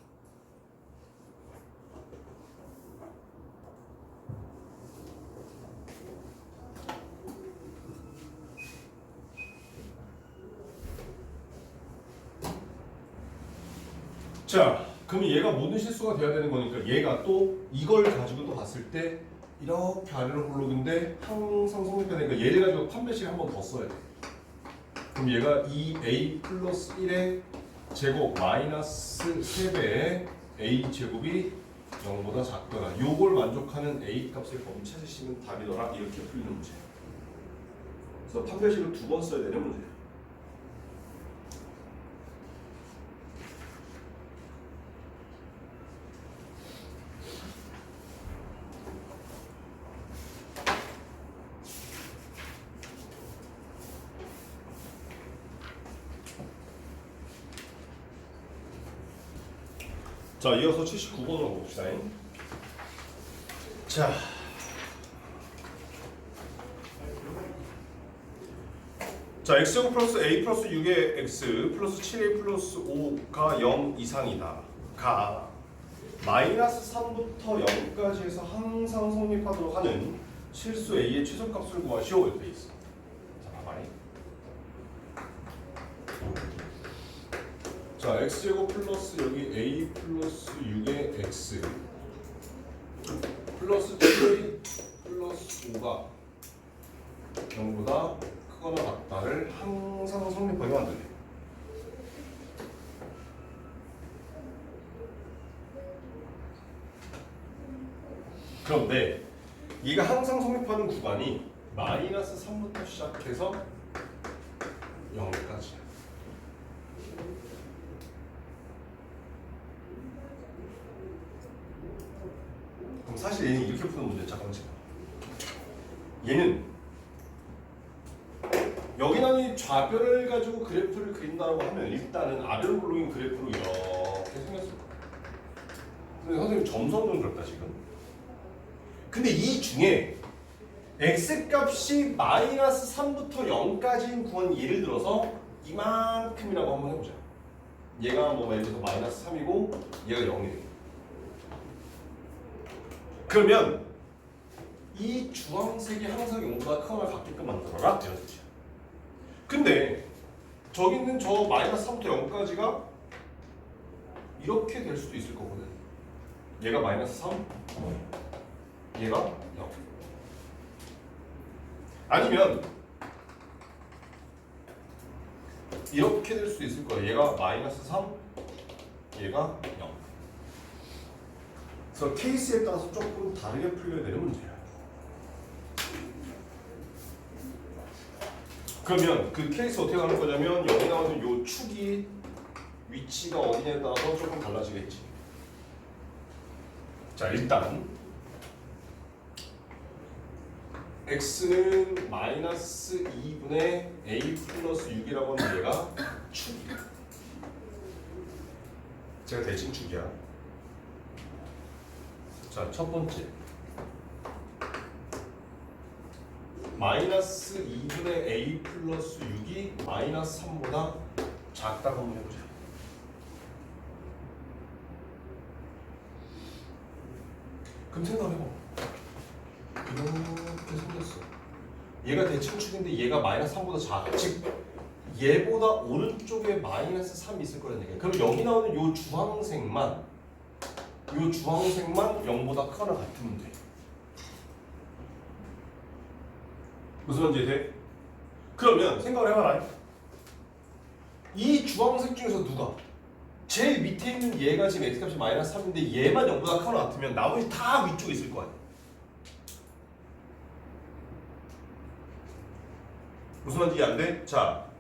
자, 그럼 얘가 모든 실수가 돼야 되는 거니까 얘가 또 이걸 가지고 또 봤을 때 이렇게 아래로 굴러오는데 항상 성립되니까 얘를 가지고 판별식을 한 번 더 써야 돼. 그럼 얘가 2a 플러스 1의 제곱 마이너스 3배의 a 제곱이 0보다 작거나 요걸 만족하는 a 값을 범위 찾으시면 답이더라. 이렇게 풀리는 문제. 그래서 판별식을 두 번 써야 되는 문제. 자, 이어서 79번으로 봅시다. 자, x제곱 플러스 a 플러스 6의 x 플러스 7a 플러스 5가 0 이상이다. 가 마이너스 3부터 0까지 해서 항상 성립하도록 하는 실수 a의 최소값을 구하시오. 이렇게 돼 있어. 자, 봐봐요. 자, x제곱 플러스 여기 a 플러스 6의 x 플러스 7 플러스 5가 0보다 크거나 같다를 항상 성립하게 만드네. 그런데 얘가 항상 성립하는 구간이 마이너스 3부터 시작해서 0까지야. 그럼 사실 얘는 이렇게 푸는 문제. 잠깐만 지금. 얘는 여기 나는 좌표를 가지고 그래프를 그린다고 하면 일단은 아래로 굴러있는 그래프로 이렇게 생겼을 거야. 근데 선생님 점선은 그렇다 지금. 근데 이 중에 x 값이 마이너스 3부터 0까지인 구간 예를 들어서 이만큼이라고 한번 해보자. 얘가 뭐 예를 들어서 마이너스 3이고 얘가 0이래. 그러면 이 주황색이 항상 0보다 크거나 같게끔 만들어라 이런 뜻이야. 근데 저기 있는 저 마이너스 3부터 0까지가 이렇게 될 수도 있을 거거든. 얘가 마이너스 3, 얘가 0. 아니면 이렇게 될 수도 있을 거야. 얘가 마이너스 3, 얘가 0. 그래서 케이스에 따라서 조금 다르게 풀려야 되는 문제야. 그러면 그 케이스 어떻게 하는 거냐면 여기 나오는 요 축이 위치가 어디냐에 따라서 조금 달라지겠지. 자, 일단 x는 마이너스 2분의 a 플러스 6이라고 하는 얘가 축이야. 제가 대칭축이야. 자, 첫 번째. 마이너스 2분의 a 플러스 6이 마이너스 3보다 작다고 한번 해보자. 그럼 생각을 해봐. 이렇게 생겼어. 얘가 대칭축인데 얘가 마이너스 3보다 작아. 즉 얘보다 오른쪽에 마이너스 3이 있을 거라는 얘기야. 그럼 여기 나오는 요 주황색만 0보다 크거나 같으면 돼. 무슨 말인지 돼? 그러면 생각을 해봐라. 이 주황색 중에서 누가 제일 밑에 있는 얘가 지금 x값이 마이너스 3인데 얘만 0보다 크거나 같으면 나머지 다 위쪽에 있을 거 아니야. 무슨 말인지 안 돼? 자,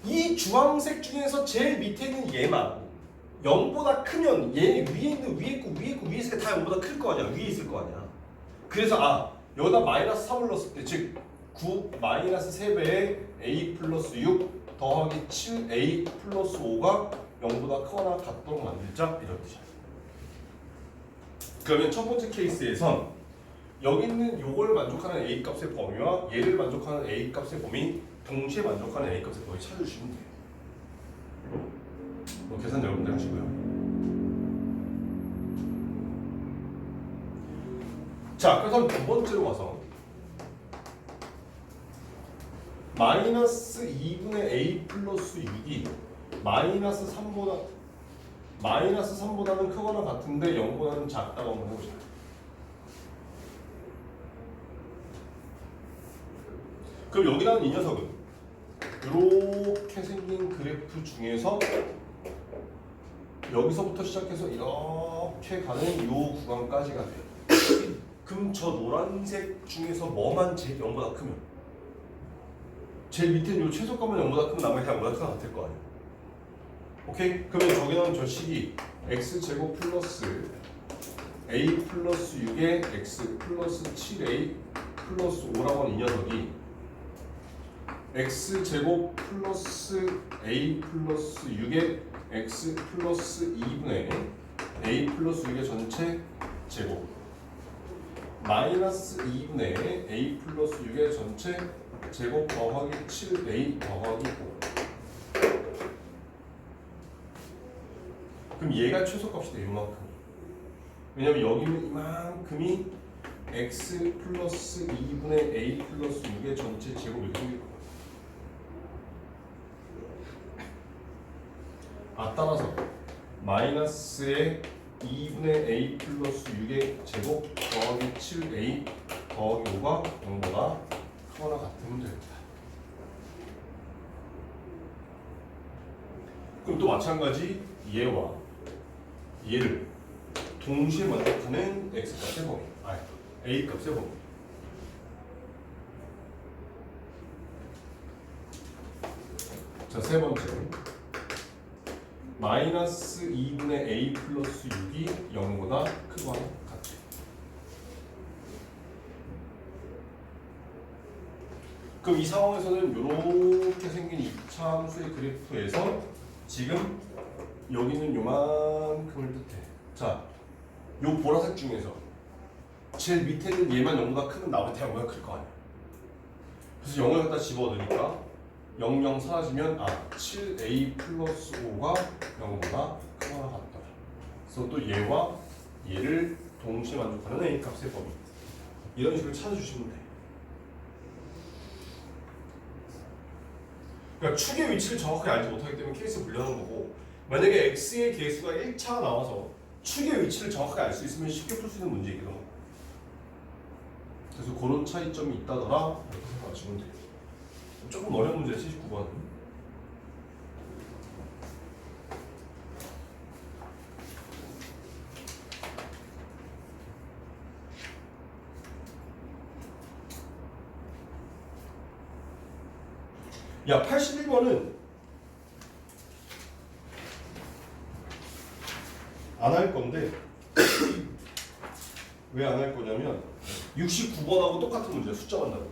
이 주황색 중에서 제일 밑에 있는 얘만 0보다 크면 얘 위에 있는 위에 있고 위에 있으니까 다 0보다 클 거 아니야. 위에 있을 거 아니야. 그래서 여기다 마이너스 3을 넣었을 때 즉 9 마이너스 3배의 a 플러스 6 더하기 7a 플러스 5가 0보다 크거나 같도록 만들자 이런 뜻이야. 그러면 첫 번째 케이스에선 여기 있는 요걸 만족하는 a 값의 범위와 얘를 만족하는 a 값의 범위 동시에 만족하는 a 값의 범위 찾아주시면 돼요. 뭐 계산 여러분들 하시고요. 자, 그래서 두 번째로 와서 마이너스 2분의 a 플러스 6이 마이너스 3보다는 크거나 같은데 0보다는 작다고 한번 해보자. 그럼 여기 나온 이 녀석은 이렇게 생긴 그래프 중에서 여기서부터 시작해서 이렇게 가는 이 구간까지가 돼요. 그럼 저 노란색 중에서 뭐만 제일 0보다 크면 제일 밑에 이 최소값만 0보다 크면 나머지 다 0보다 크다 같을 거 아니야. 오케이? 그러면 저기 나온 저 식이 x제곱 플러스 a 플러스 6에 x 플러스 7a 플러스 5라고 하는 이 녀석이 x제곱 플러스 a 플러스 6에 x 플러스 2분의 a 플러스 6의 전체 제곱 마이너스 2분의 a 플러스 6의 전체 제곱 더하기 7a 더하기 5. 그럼 얘가 최소값이 돼, 이만큼. 왜냐면 여기는 이만큼이 x 플러스 2분의 a 플러스 6의 전체 제곱 이렇게 생길 거야. 따라서 마이너스의 2분의 a 플러스 6의 제곱 더하기 7a 더하기 5가 0보다 크거나 같으면 됩니다. 그럼 또 마찬가지 얘와 얘를 동시에 만족하는 x값의 범위, a값의 범위. 자, 세 번째. 마이너스 2분의 a 플러스 6이 0보다 크거나 같아. 그럼 이 상황에서는 이렇게 생긴 이차 함수의 그래프에서 지금 여기는 요만큼을 뜻해. 자, 요 보라색 중에서 제일 밑에 있는 얘만 0보다 크면 나머지 다 0보다 클 거 아니야. 그래서 0을 갖다 집어넣으니까 0, 0 사라지면 7a 플러스 5가 0보다 크거나 같다. 그래서 또 얘와 얘를 동시에 만족하는 a 값의 범위. 이런 식으로 찾아주시면 돼. 그러니까 축의 위치를 정확하게 알지 못하기 때문에 케이스 분류하는 거고, 만약에 x의 개수가 1차가 나와서 축의 위치를 정확하게 알 수 있으면 쉽게 풀 수 있는 문제이기도 하고. 그래서 그런 차이점이 있다더라 이렇게 생각하시면 돼요. 조금 어려운 문제 79번. 야, 81번은 안 할 건데 왜 안 할 거냐면 69번하고 똑같은 문제야. 숫자 만나고.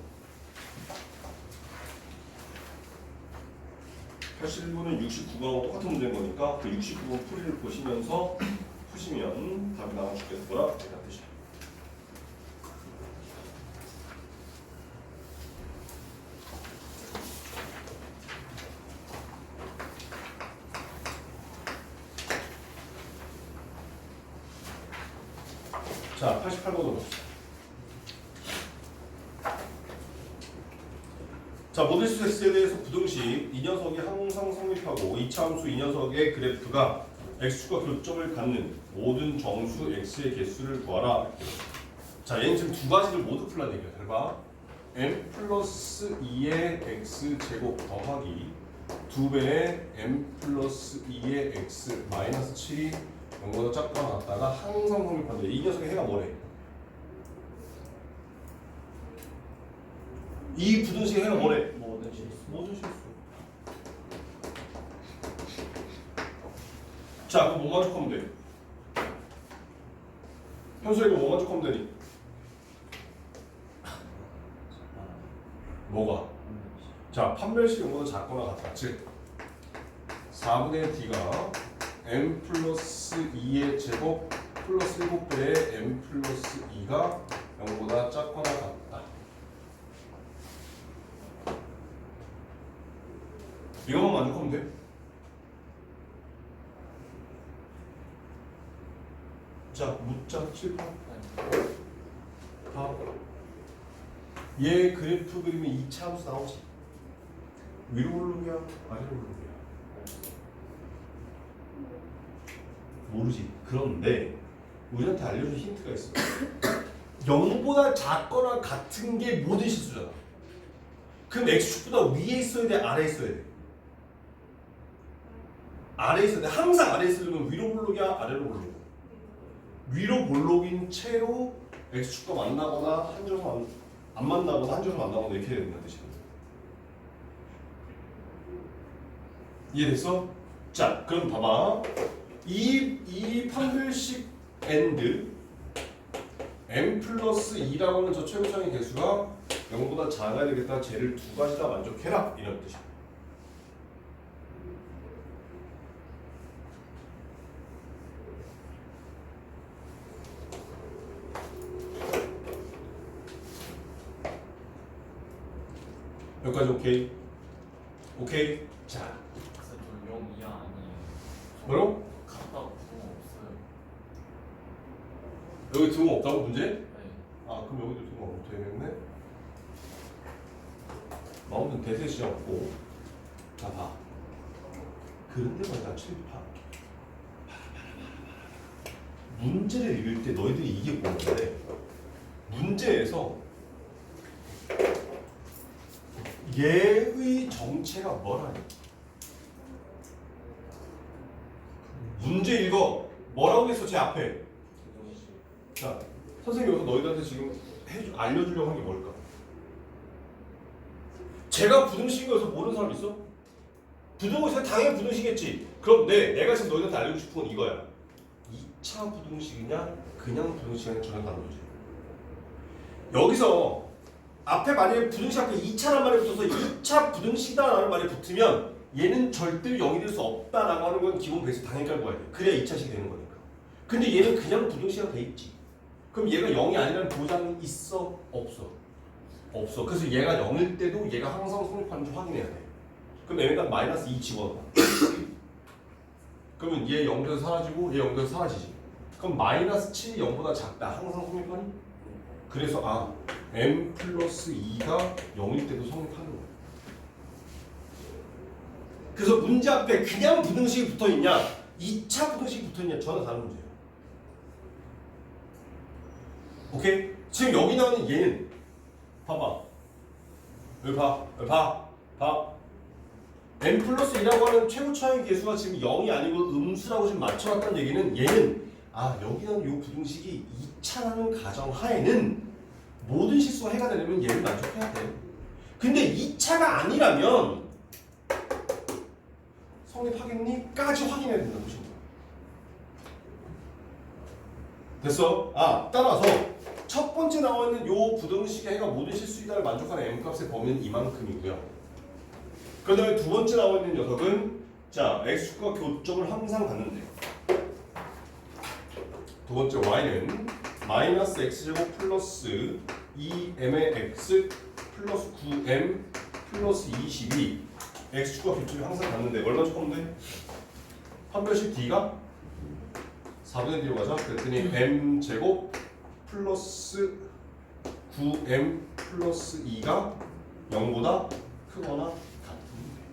81번은 69번하고 똑같은 문제인 거니까 그 69번 풀이를 보시면서 푸시면 답이 나올 수 있을 거라 이런 뜻이에요. 자, 88번으로 봅시다. 자, 모든 X에 대해서 부등식 이 녀석이 항상 성립하고 이차 함수 이 녀석의 그래프가 X축과 교점을 갖는 모든 정수 X의 개수를 구하라. 자, 얘는 지금 두 가지를 모두 풀란 얘기야. 잘 봐. m 플러스 2의 x 제곱 더하기 2배의 m 플러스 2의 x 마이너스 7이 0보다 작거나 같다가 항상 성립한대. 이 녀석의 해가 뭐래? 이 부등식의 해가 뭐래? 모든 실수. 모든 실수. 자, 그럼 뭐 만족하면 돼? 현수야 이거 뭐 만족하면 되니? 뭐가? 자, 판별식 0보다 작거나 같다. 즉 4분의 d가 m 플러스 2의 제곱 플러스 7배의 m 플러스 2가 0보다 작거나 같다. 이거만 만족하면 돼. 자, 묻자 7번. 얘 그래프 그리면 2차 함수 나오지. 위로 오르기야, 아래로 오르기야. 모르지. 그런데 우리한테 알려준 힌트가 있어. 0보다 작거나 같은 게 모든 실수잖아. 그럼 x축보다 위에 있어야 돼, 아래에 있어야 돼? 아래에 있어야 돼. 항상 아래에 있으려면 위로 볼록이야, 아래로 볼록. 위로 볼록인 채로 x축과 만나거나 한 점을 안 만나거나 한 점을 만나거나 이렇게 해야 된다는 뜻이야. 이해됐어? 자, 그럼 봐봐. 이 판별식 and m 플러스 2라고 하는 저 최고차의 개수가 0보다 작아야 되겠다. 쟤를 두 가지 다 만족해라. 이런 뜻이야. 여기까지 오케이? 오케이? 자, 그래서 저 0, 2 아니에요. 뭐라고? 갔다가 구멍 없어요. 여기 등호 없다고 문제? 네. 아, 그럼 여기도 등호 없 되겠네? 아무튼 대세시장 없고. 자, 봐. 그런데 말이야, 칠파. 문제를 읽을 때 너희들이 이게 보는데 문제에서 얘의 정체가 뭐라니? 문제 읽어. 뭐라고 했어? 제 앞에. 자, 선생님이 여기서 너희들한테 지금 알려주려고 한 게 뭘까? 제가 부등식이어서 모르는 사람 있어? 부등식은 당연히 부등식이겠지. 그럼 내가 지금 너희들한테 알려주고 싶은 건 이거야. 2차 부등식이냐 그냥 부등식이냐 전혀 다른 거지. 여기서 앞에 만약에 부등식 앞에 2차라는 말이 붙어서 2차 부등식이다라는 말이 붙으면 얘는 절대로 0이 될 수 없다라고 하는 건 기본 베이스 당연히 깔고 가야 돼. 그래야 2차식이 되는 거니까. 근데 얘는 그냥 부등식이 돼 있지. 그럼 얘가 0이 아니라는 보장이 있어? 없어? 없어. 그래서 얘가 0일 때도 얘가 항상 성립하는지 확인해야 돼. 그럼 얘가 마이너스 2 집어넣어. 그러면 얘 0에서 사라지고 얘 0에서 사라지지. 그럼 마이너스 7이 0보다 작다. 항상 성립하니? 그래서 아, m 플러스 2가 0일 때도 성립하는 거야. 그래서 문제 앞에 그냥 부등식이 붙어있냐 2차 부등식이 붙어있냐 전혀 다른 문제예요. 오케이? 지금 여기 나오는 얘는 봐봐. 여기 봐. 여기 봐. m 플러스 2라고 하는 최고차의 개수가 지금 0이 아니고 음수라고 지금 맞춰놨다는 얘기는 얘는 아, 여기 나오는 이 부등식이 2차라는 가정 하에는 모든 실수가 해가 되려면 얘를 만족해야 돼. 근데 2차가 아니라면 성립하겠니?까지 확인해야 된다는 것입니다. 됐어? 아, 따라서 첫 번째 나와 있는 요 부등식의 해가 모든 실수이다를 만족하는 m 값의 범위는 이만큼이고요. 그 다음에 두 번째 나와 있는 녀석은 자 x축과 교점을 항상 갖는데 두 번째 y는 마이너스 x제곱 플러스 2m의 x 플러스 9m 플러스 22 x축과 교점이 항상 갖는데 얼마 족하면 돼? 판별식 d가 4분의 d로 가자. 그랬더니 m제곱 플러스 9m 플러스 2가 0보다 크거나 같으면 돼.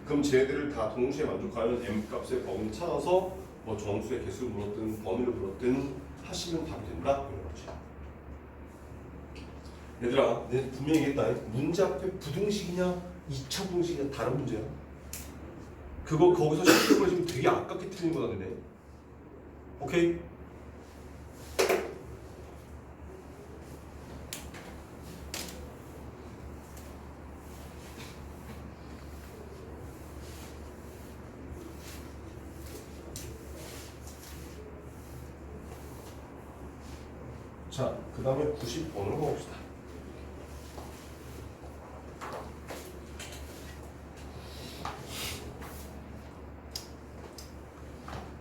그럼 쟤들을 다 동시에 만족하는 m값의 범위 찾아서 뭐 정수의 개수를 물었든 범위를 물었든 하시면 답이 된다 이런 거지. 얘들아, 내 분명히 얘기했다. 문제 앞에 부등식이냐 2차 분식이냐 다른 문제야. 그거 거기서 실수를 지금 되게 아깝게 틀린 거다 너네. 오케이? 자, 그 다음에 90번으로 가봅시다.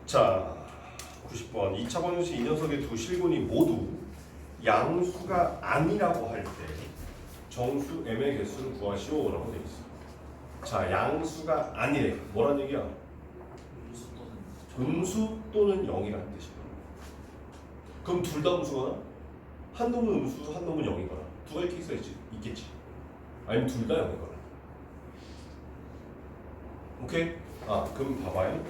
자, 90번 2차 방정식 이 녀석의 두 실근이 모두 양수가 아니라고 할 때 정수 m의 개수를 구하시오 라고 되어 있어. 자, 양수가 아니래. 뭐란 얘기야? 음수 또는 0이라는 뜻이야. 그럼 둘 다 음수거나 한 놈은 음수, 한 놈은 0이거나 두 가지 케이스가 있겠지. 아니면 둘 다 0이거나. 오케이? 아, 그럼 봐봐요.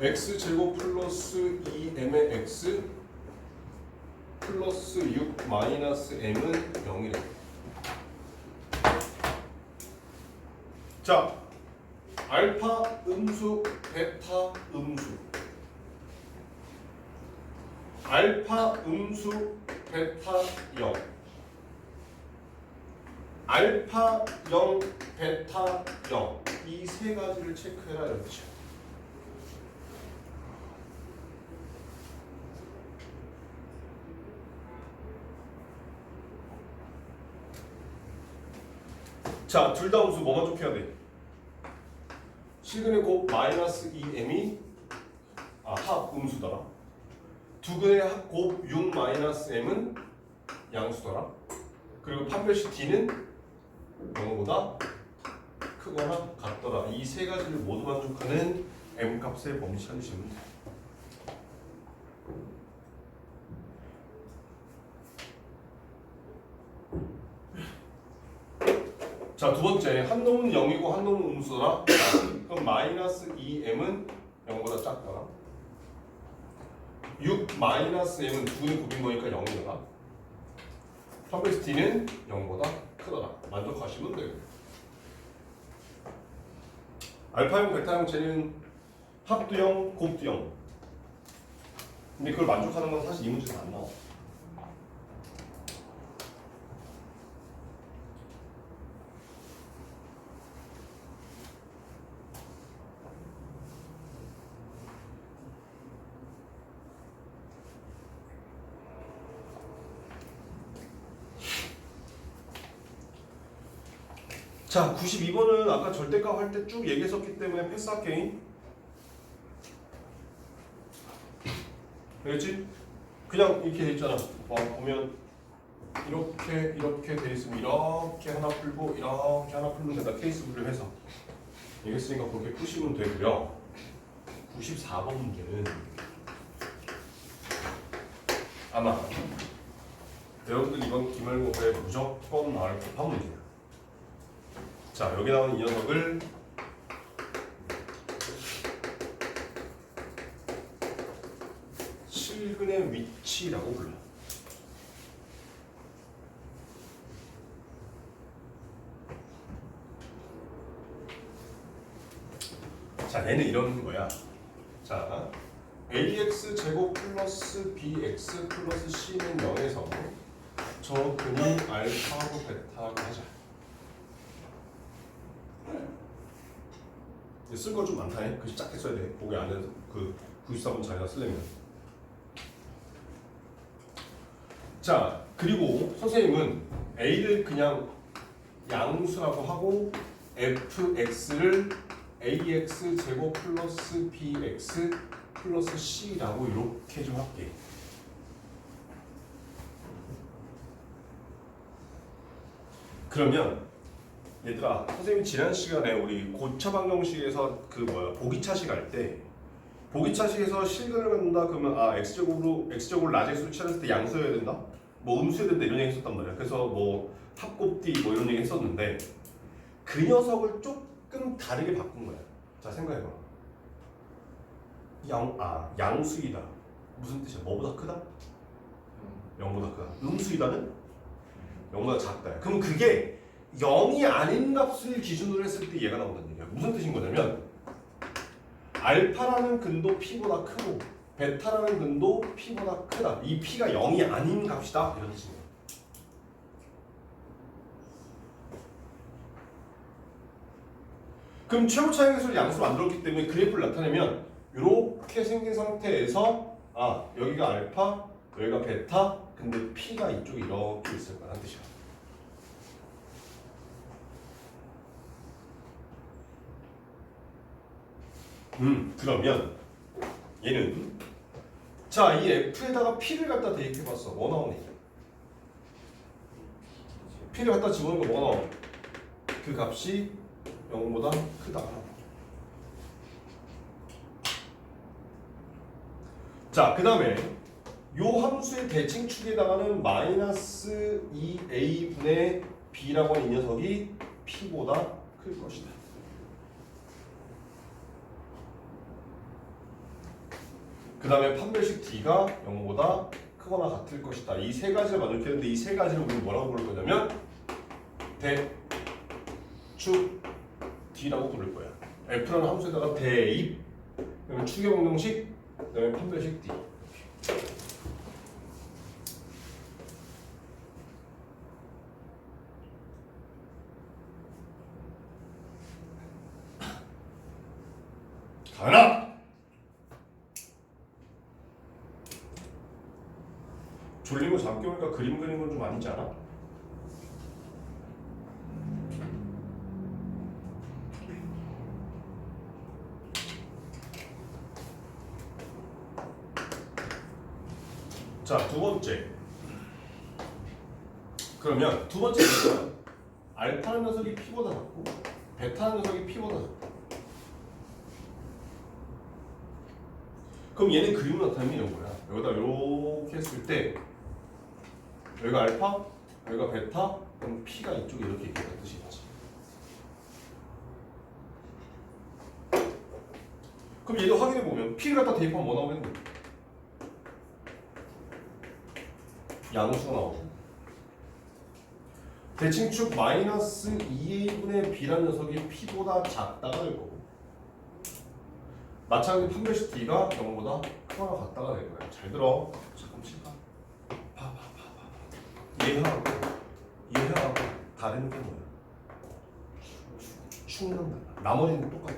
x제곱 플러스 2m의 x 플러스 6 마이너스 m은 0이래. 자, 알파 음수, 베타 음수. 알파 음수, 베타 0. 알파 0, 베타 0. 이 세 가지를 체크해라 이렇게. 자, 둘 다 음수 뭐만 족해야 돼? 실근의 곱 마이너스 2m이 합 음수더라. 두근의 곱 6 마이너스 m은 양수더라. 그리고 판별식 d는 0보다 크거나 같더라. 이 세 가지를 모두 만족하는 m 값의 범위 찾으시면 돼. 자, 두 번째 한 놈은 0이고 한 놈은 음수더라. 그럼 마이너스 2m은 0보다 작더라. 6 마이너스 m은 두근의 곱인 거니까 0이더라. 판별식 d는 0보다 크더라. 만족하시면 돼요. 알파형, 베타형 쟤는 합도 0, 곱도 0. 근데 그걸 만족하는 건 사실 이 문제에서 안 나와. 자, 92번은 아까 절대값 할 때 쭉 얘기했었기 때문에 패스할게. 알겠지? 그냥 이렇게 돼 있잖아. 보면 이렇게 돼 있으면 이렇게 하나 풀고 이렇게 하나 풀면 된다. 케이스 분류를 해서 얘기했으니까 그렇게 푸시면 되고요. 94번 문제는 아마 여러분들 이번 기말고사에 무조건 나올 법한 문제야. 자, 여기 나오는 이 녀석을 실근의 위치라고 불러. 자, 얘는 이런 거야. 자, ax 제곱 플러스 bx 플러스 c는 0에서 저 근이 알파하고 베타하고 하자. 쓸 거 좀 많다. 글씨 작게 써야 돼. 거기 안에서 그 94번 자리가 쓰려면. 자, 그리고 선생님은 A를 그냥 양수라고 하고 fx를 ax 제곱 플러스 bx 플러스 c라고 이렇게 좀 할게. 그러면 얘들아, 선생님이 지난 시간에 우리 고차 방정식에서 그 보기차식 할 때 보기차식에서 실근을 갖는다 그러면 x제곱으로 라지 x로 취했을 때 양수여야 된다? 뭐 음수여야 된다 이런 얘기 했었단 말이야. 그래서 뭐 합곱디 뭐 이런 얘기 했었는데 그 녀석을 조금 다르게 바꾼 거야. 자, 생각해봐. 양수이다. 무슨 뜻이야? 뭐보다 크다? 0보다 크다. 음수이다는 0보다 작다. 그럼 그게 0이 아닌 값을 기준으로 했을 때 얘가 나온다는 얘기야. 무슨 뜻인 거냐면 알파라는 근도 p보다 크고 베타라는 근도 p보다 크다. 이 p가 0이 아닌 값이다. 이런 뜻입니다. 그럼 최고 차이계수를 양수로 만들었기 때문에 그래프를 나타내면 이렇게 생긴 상태에서 여기가 알파, 여기가 베타, 근데 p가 이쪽에 이렇게 있을 거라는 뜻이야. 그러면 얘는 자, 이 f에다가 p를 갖다 대입해봤어. 뭐 나오니? p를 갖다 집어넣은 거 뭐 나오니? 그 값이 0보다 크다. 자, 그 다음에 요 함수의 대칭축에다가는 마이너스 2a분의 b라고 하는 이 녀석이 p보다 클 것이다. 그 다음에 판별식 d가 0보다 크거나 같을 것이다. 이 세 가지를 만들었는데 이 세 가지를 우리 뭐라고 부를 거냐면 대축 d라고 부를 거야. f라는 함수에다가 대입, 그다음에 추계 방정식, 그다음에 판별식 d. 가라. 졸린 거 잠 깨우니까 그림 그리는 건 좀 아니지 않아? 자, 두 번째. 그러면 두 번째 는 알파는 녀석이 p보다 작고 베타는 녀석이 p보다 작고. 그럼 얘는 그림으로 나타내면 이런 거야. 여기다 이렇게 했을 때 여기가 알파, 여기가 베타, 그럼 p가 이쪽에 이렇게 있다는 뜻이겠지. 그럼 얘도 확인해 보면 p를 갖다 대입하면 뭐 나오겠는데? 양수가 나오고 대칭축 마이너스 2a분의 b라는 녀석이 p보다 작다가 될 거고 마찬가지로 판별식 d가 0보다 크거나 같다가 될 거야. 잘 들어. 잠깐 칠까? 봐. 이해하고 다른 게 뭐야? 축는 달라. 나머지는 똑같아.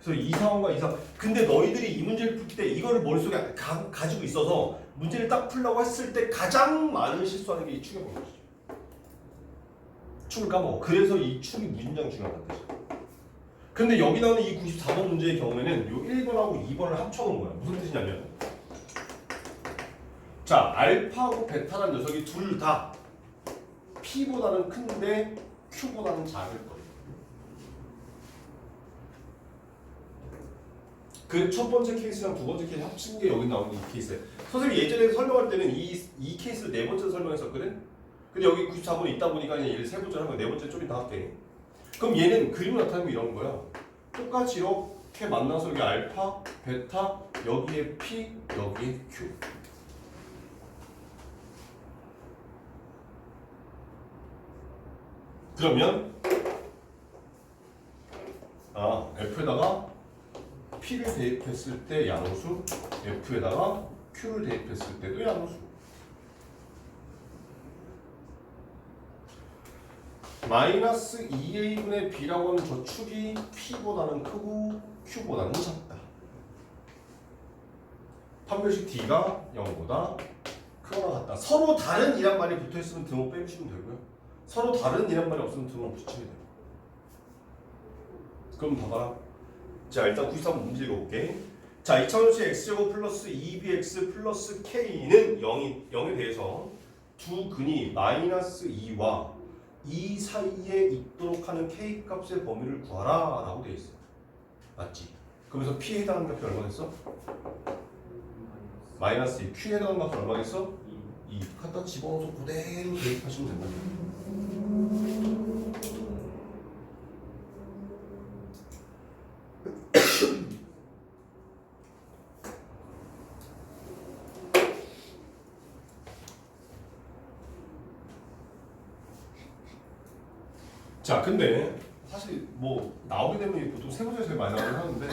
그래서 이 상황과 이 상황. 근데 너희들이 이 문제를 풀 때 이거를 머릿속에 가지고 있어서 문제를 딱 풀려고 했을 때 가장 많은 실수하는 게 이 축의 방정식이야. 축을 까먹어. 그래서 이 축이 무진장 중요하다는 뜻이야. 근데 여기 나오는 이 94번 문제의 경우에는 요 1번하고 2번을 합쳐놓은 거야. 무슨 뜻이냐면 자, 알파하고 베타라는 녀석이 둘 다 p보다는 큰데 q보다는 작을 거예요. 그 첫 번째 케이스랑 두 번째 케이스 합친 게 여기 나오는 이 케이스예요. 선생님이 예전에 설명할 때는 이 케이스를 네 번째로 설명했었거든. 근데 여기 94번이 있다 보니까 그냥 얘를 세 번째로 한 거야. 네 번째 좀 이따 할게. 그럼 얘는 그림을 나타내면 이런 거야. 똑같이 이렇게 만나서 여기 알파, 베타, 여기에 p, 여기에 q. 그러면 f에다가 p를 대입했을 때 양수, f에다가 q를 대입했을 때도 양수. 마이너스 2a분의 b라고 하는 저 축이 p보다는 크고 q보다는 작다. 판별식 d가 0보다 크거나 같다. 서로 다른 이란 말이 붙어있으면 등호 빼주시면 되고요. 서로 다른 이란 말이 없으면 등호 붙이면 돼요. 그럼 봐봐. 자, 일단 93 문제 읽어볼게. 자, 2차원식 x제곱 플러스 2bx 플러스 k는 0에 대해서 두 근이 마이너스 2와 2 사이에 있도록 하는 k 값의 범위를 구하라 라고 되어 있어요. 맞지? 그러면서 p에 해당하는 값이 얼마 됐어? 마이너스 2. q에 해당하는 값이 얼마 됐어? 2. 갖다 집어넣어서 그대로 대입하시면 된다. 자, 근데 사실 뭐 나오게 되면 보통 세 번째 제일 많이 나오긴 하는데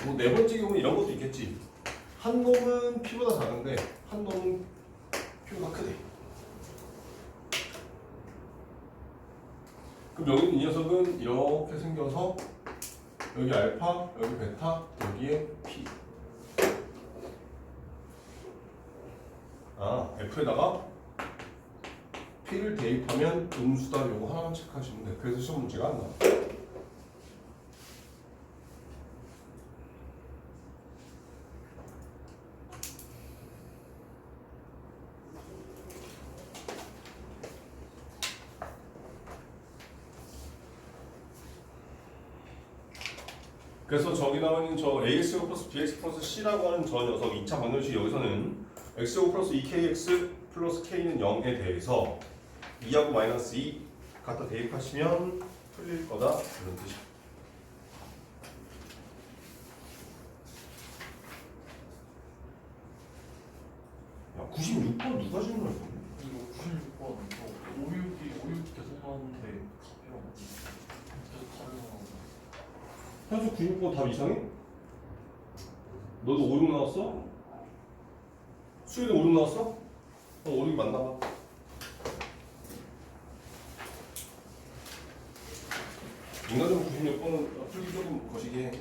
뭐 네 번째 경우는 이런 것도 있겠지. 한 놈은 p보다 작은데 한 놈은 p보다 크대. 그럼 여기 이 녀석은 이렇게 생겨서 여기 알파, 여기 베타, 여기에 p. f에다가 p를 대입하면 음수다. 요거 하나만 체크하시면 돼. 그래서 시험 문제가 안 나와. 그래서 저기 나오는 저 AX제곱 플러스 BX 플러스 C라고 하는 저 녀석 2차 방정식 여기서는 X제곱 플러스 2KX 플러스 K는 0에 대해서 2하고 마이너스 2 갖다 대입하시면 풀릴 거다 이런 뜻이야. 야, 96번 누가 질문할 거야? 이거 96번 저 562 계속 나왔는데 답이랑 계속 다른 거 나오고. 현수 96번 답 이상해? 너도 5, 6 나왔어? 수혜도 5, 6 나왔어? 5, 6 맞나 봐. 인간적으로 96번은 풀기 조금 거시기 해.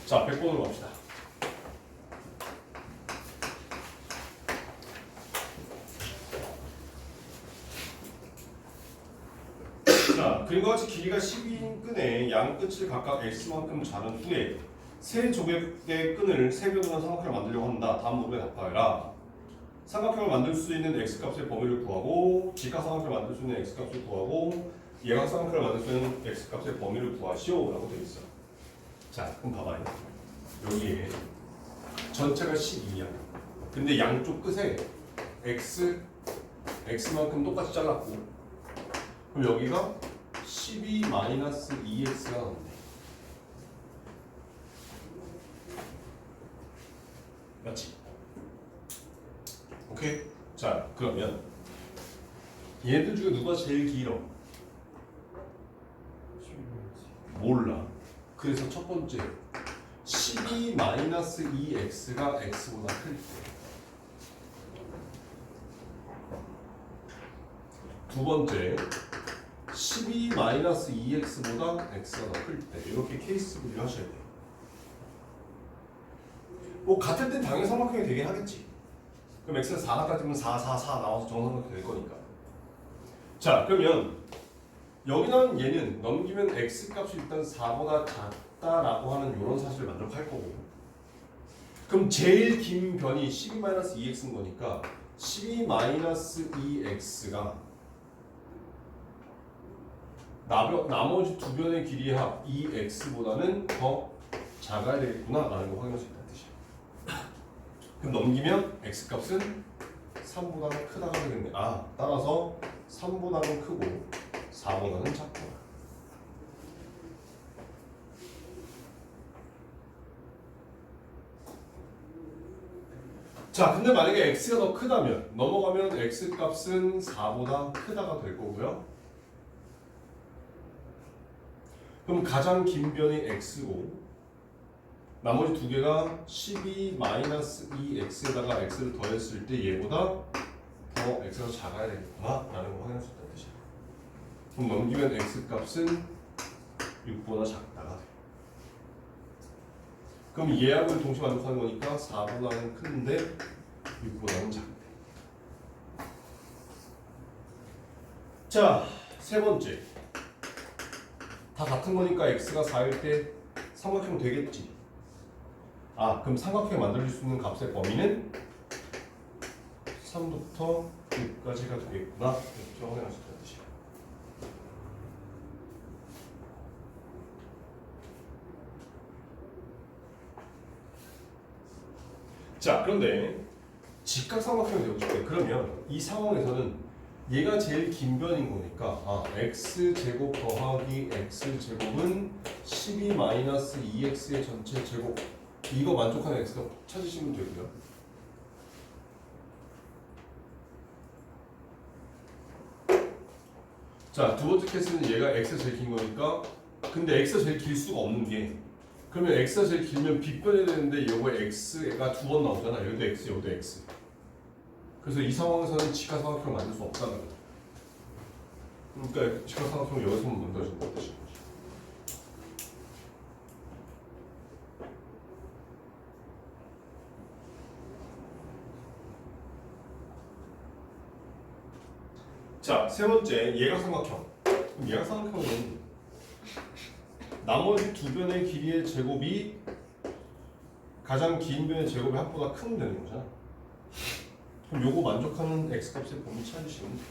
자, 100번으로 갑시다. 자, 그림과 같이 길이가 12인 끈에 양 끝을 각각 x만큼 자른 후에 세 조개의 끈을 세 변으로 삼각형을 만들려고 한다. 다음 문제에 답하여라. 삼각형을 만들 수 있는 x값의 범위를 구하고 직각삼각형을 만들 수 있는 x값을 구하고 예각삼각형을 만들 수 있는 x값의 범위를 구하시오 라고 되어 있어. 자, 그럼 봐봐요. 여기에 전체가 12야. 근데 양쪽 끝에 x만큼 똑같이 잘랐고 그럼 여기가 12-2x가 나온대. 맞지? 오케이? 자, 그러면 얘들 중에 누가 제일 길어? 몰라. 그래서 첫 번째 12-2x가 x보다 클 때. 두 번째 12-2x보다 x가 더 클 때. 이렇게 케이스 분류를 하셔야 돼요. 뭐 같을 땐 당연히 삼각형이 되긴 하겠지. 그럼 x는 4 갖다 주면 4, 4, 4 나와서 정삼각형이 될 거니까. 자, 그러면 여기 나온 얘는 넘기면 x값이 일단 4보다 작다라고 하는 이런 사실을 만족할 거고. 그럼 제일 긴 변이 12-2x인 거니까 12-2x가 나머지 두 변의 길이의 합 2x보다는 더 작아야 되겠구나 라는 걸 확인할 수 있다는 뜻이야. 그럼 넘기면 x값은 3보다는 크다가 되겠네. 따라서 3보다는 크고 4보다는 작구나. 자, 근데 만약에 x가 더 크다면 넘어가면 x값은 4보다 크다가 될 거고요. 그럼 가장 긴 변이 x고 나머지 두 개가 12-2x에다가 x를 더했을 때 얘보다 x가 더 작아야 되겠구나 라는 걸 확인할 수 있다는 뜻이야. 그럼 넘기면 x 값은 6보다 작다가 돼. 그럼 예약을 동시에 만족하는 거니까 4보다는 큰데 6보다는 작대. 자, 세 번째. 다 같은 거니까 x가 4일 때 삼각형 되겠지. 아, 그럼 삼각형 만들어줄 수 있는 값의 범위는 3부터 6까지가 되겠구나. 이렇게 확인할 수 있다는 뜻이야. 자, 그런데 직각삼각형이 되고 싶대. 그러면 이 상황에서는 얘가 제일 긴 변인 거니까 x제곱 더하기 x제곱은 12 마이너스 2x의 전체 제곱, 이거 만족하는 x가 찾으시면 되고요. 자, 두 번째 케이스는 얘가 x가 제일 긴 거니까, 근데 x가 제일 길 수가 없는 게, 그러면 x가 제일 길면 빗변해야 되는데 요거에 x가 두 번 나오잖아. 여기도 x, 여기도 x. 그래서 이 상황에서는 직각삼각형을 만들 수 없다는 거죠. 그러니까 직각삼각형을 여기서만 만들어준다는 뜻인 거죠. 자, 세 번째 예각삼각형. 그럼 예각삼각형은 나머지 두 변의 길이의 제곱이 가장 긴 변의 제곱의 합보다 크면 되는 거잖아. 그럼 요거 만족하는 x값의 범위 찾으시면 돼.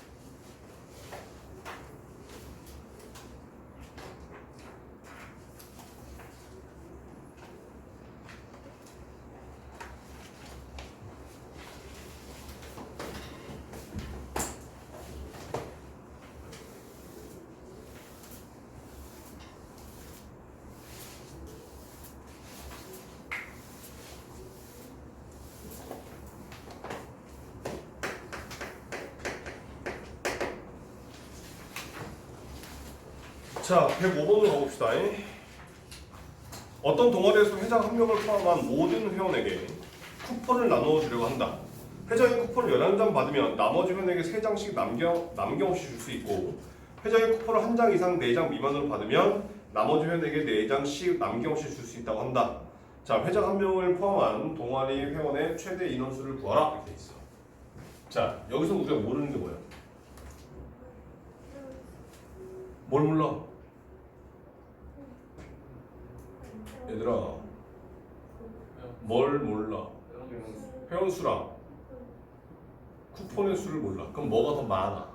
자, 105번으로 가봅시다. 어떤 동아리에서 회장 한 명을 포함한 모든 회원에게 쿠폰을 나누어 주려고 한다. 회장이 쿠폰을 11장 받으면 나머지 회원에게 3장씩 남김없이 줄 수 있고, 회장이 쿠폰을 1장 이상 4장 미만으로 받으면 나머지 회원에게 4장씩 남김없이 줄 수 있다고 한다. 자, 회장 한 명을 포함한 동아리 회원의 최대 인원수를 구하라. 이렇게 돼 있어. 자, 여기서 우리가 모르는 게 뭐야? 뭘 몰라? 얘들아, 뭘 몰라? 회원수랑 쿠폰의 수를 몰라. 그럼 뭐가 더 많아?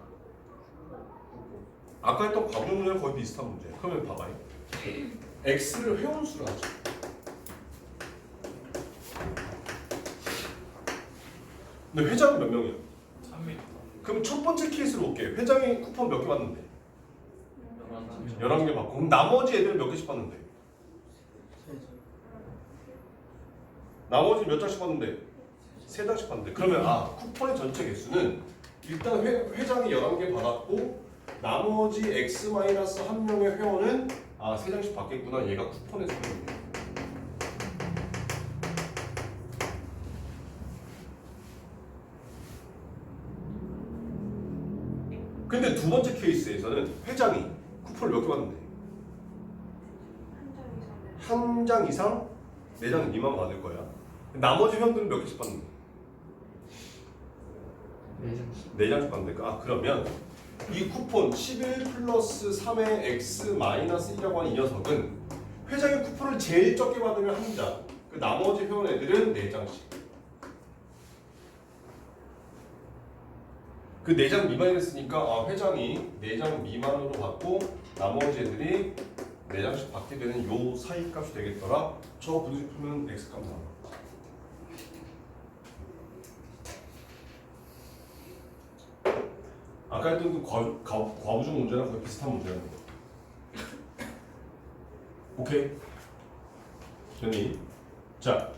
아까 했던 과부 문제랑 거의 비슷한 문제야. 그러면 봐봐. x를 회원수로 하자. 근데 회장은 몇 명이야? 3명. 그럼 첫 번째 케이스로 올게. 회장이 쿠폰 몇 개 받는데? 11개 받고. 그럼 나머지 애들은 몇 개씩 받는데? 나머지 몇 장씩 받는데? 3장씩 받는데. 그러면 쿠폰의 전체 개수는 일단 회장이 11개 받았고, 나머지 x-1명의 회원은 3장씩 받겠구나. 얘가 쿠폰의 수입니다. 근데 두 번째 케이스에서는 회장이 쿠폰을 몇 개 받는데? 1장 이상 4장 미만 받을 거야. 나머지 회원들은 몇 개씩 받는데? 4장씩 받는데. 그러면 이 쿠폰 11 플러스 3의 x 마이너스 1이라고 하는 이 녀석은 회장이 쿠폰을 제일 적게 받으면 1장, 그 나머지 회원 애들은 4장씩. 그 4장 미만이랬으니까 회장이 4장 미만으로 받고 나머지 애들이 4장씩 받게 되는 요 사이 값이 되겠더라. 저 분식 풀면 x값 나와. 아까 했던 그 과부중 문제랑 거의 비슷한 문제였네. 오케이? 됐니? 자,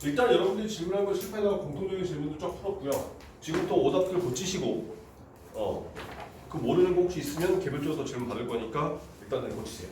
일단 여러분들이 질문한 거 실패하다가 공통적인 질문도 쫙 풀었고요. 지금부터 오답들 고치시고, 그 모르는 거 혹시 있으면 개별적으로 질문 받을 거니까 일단은 고치세요.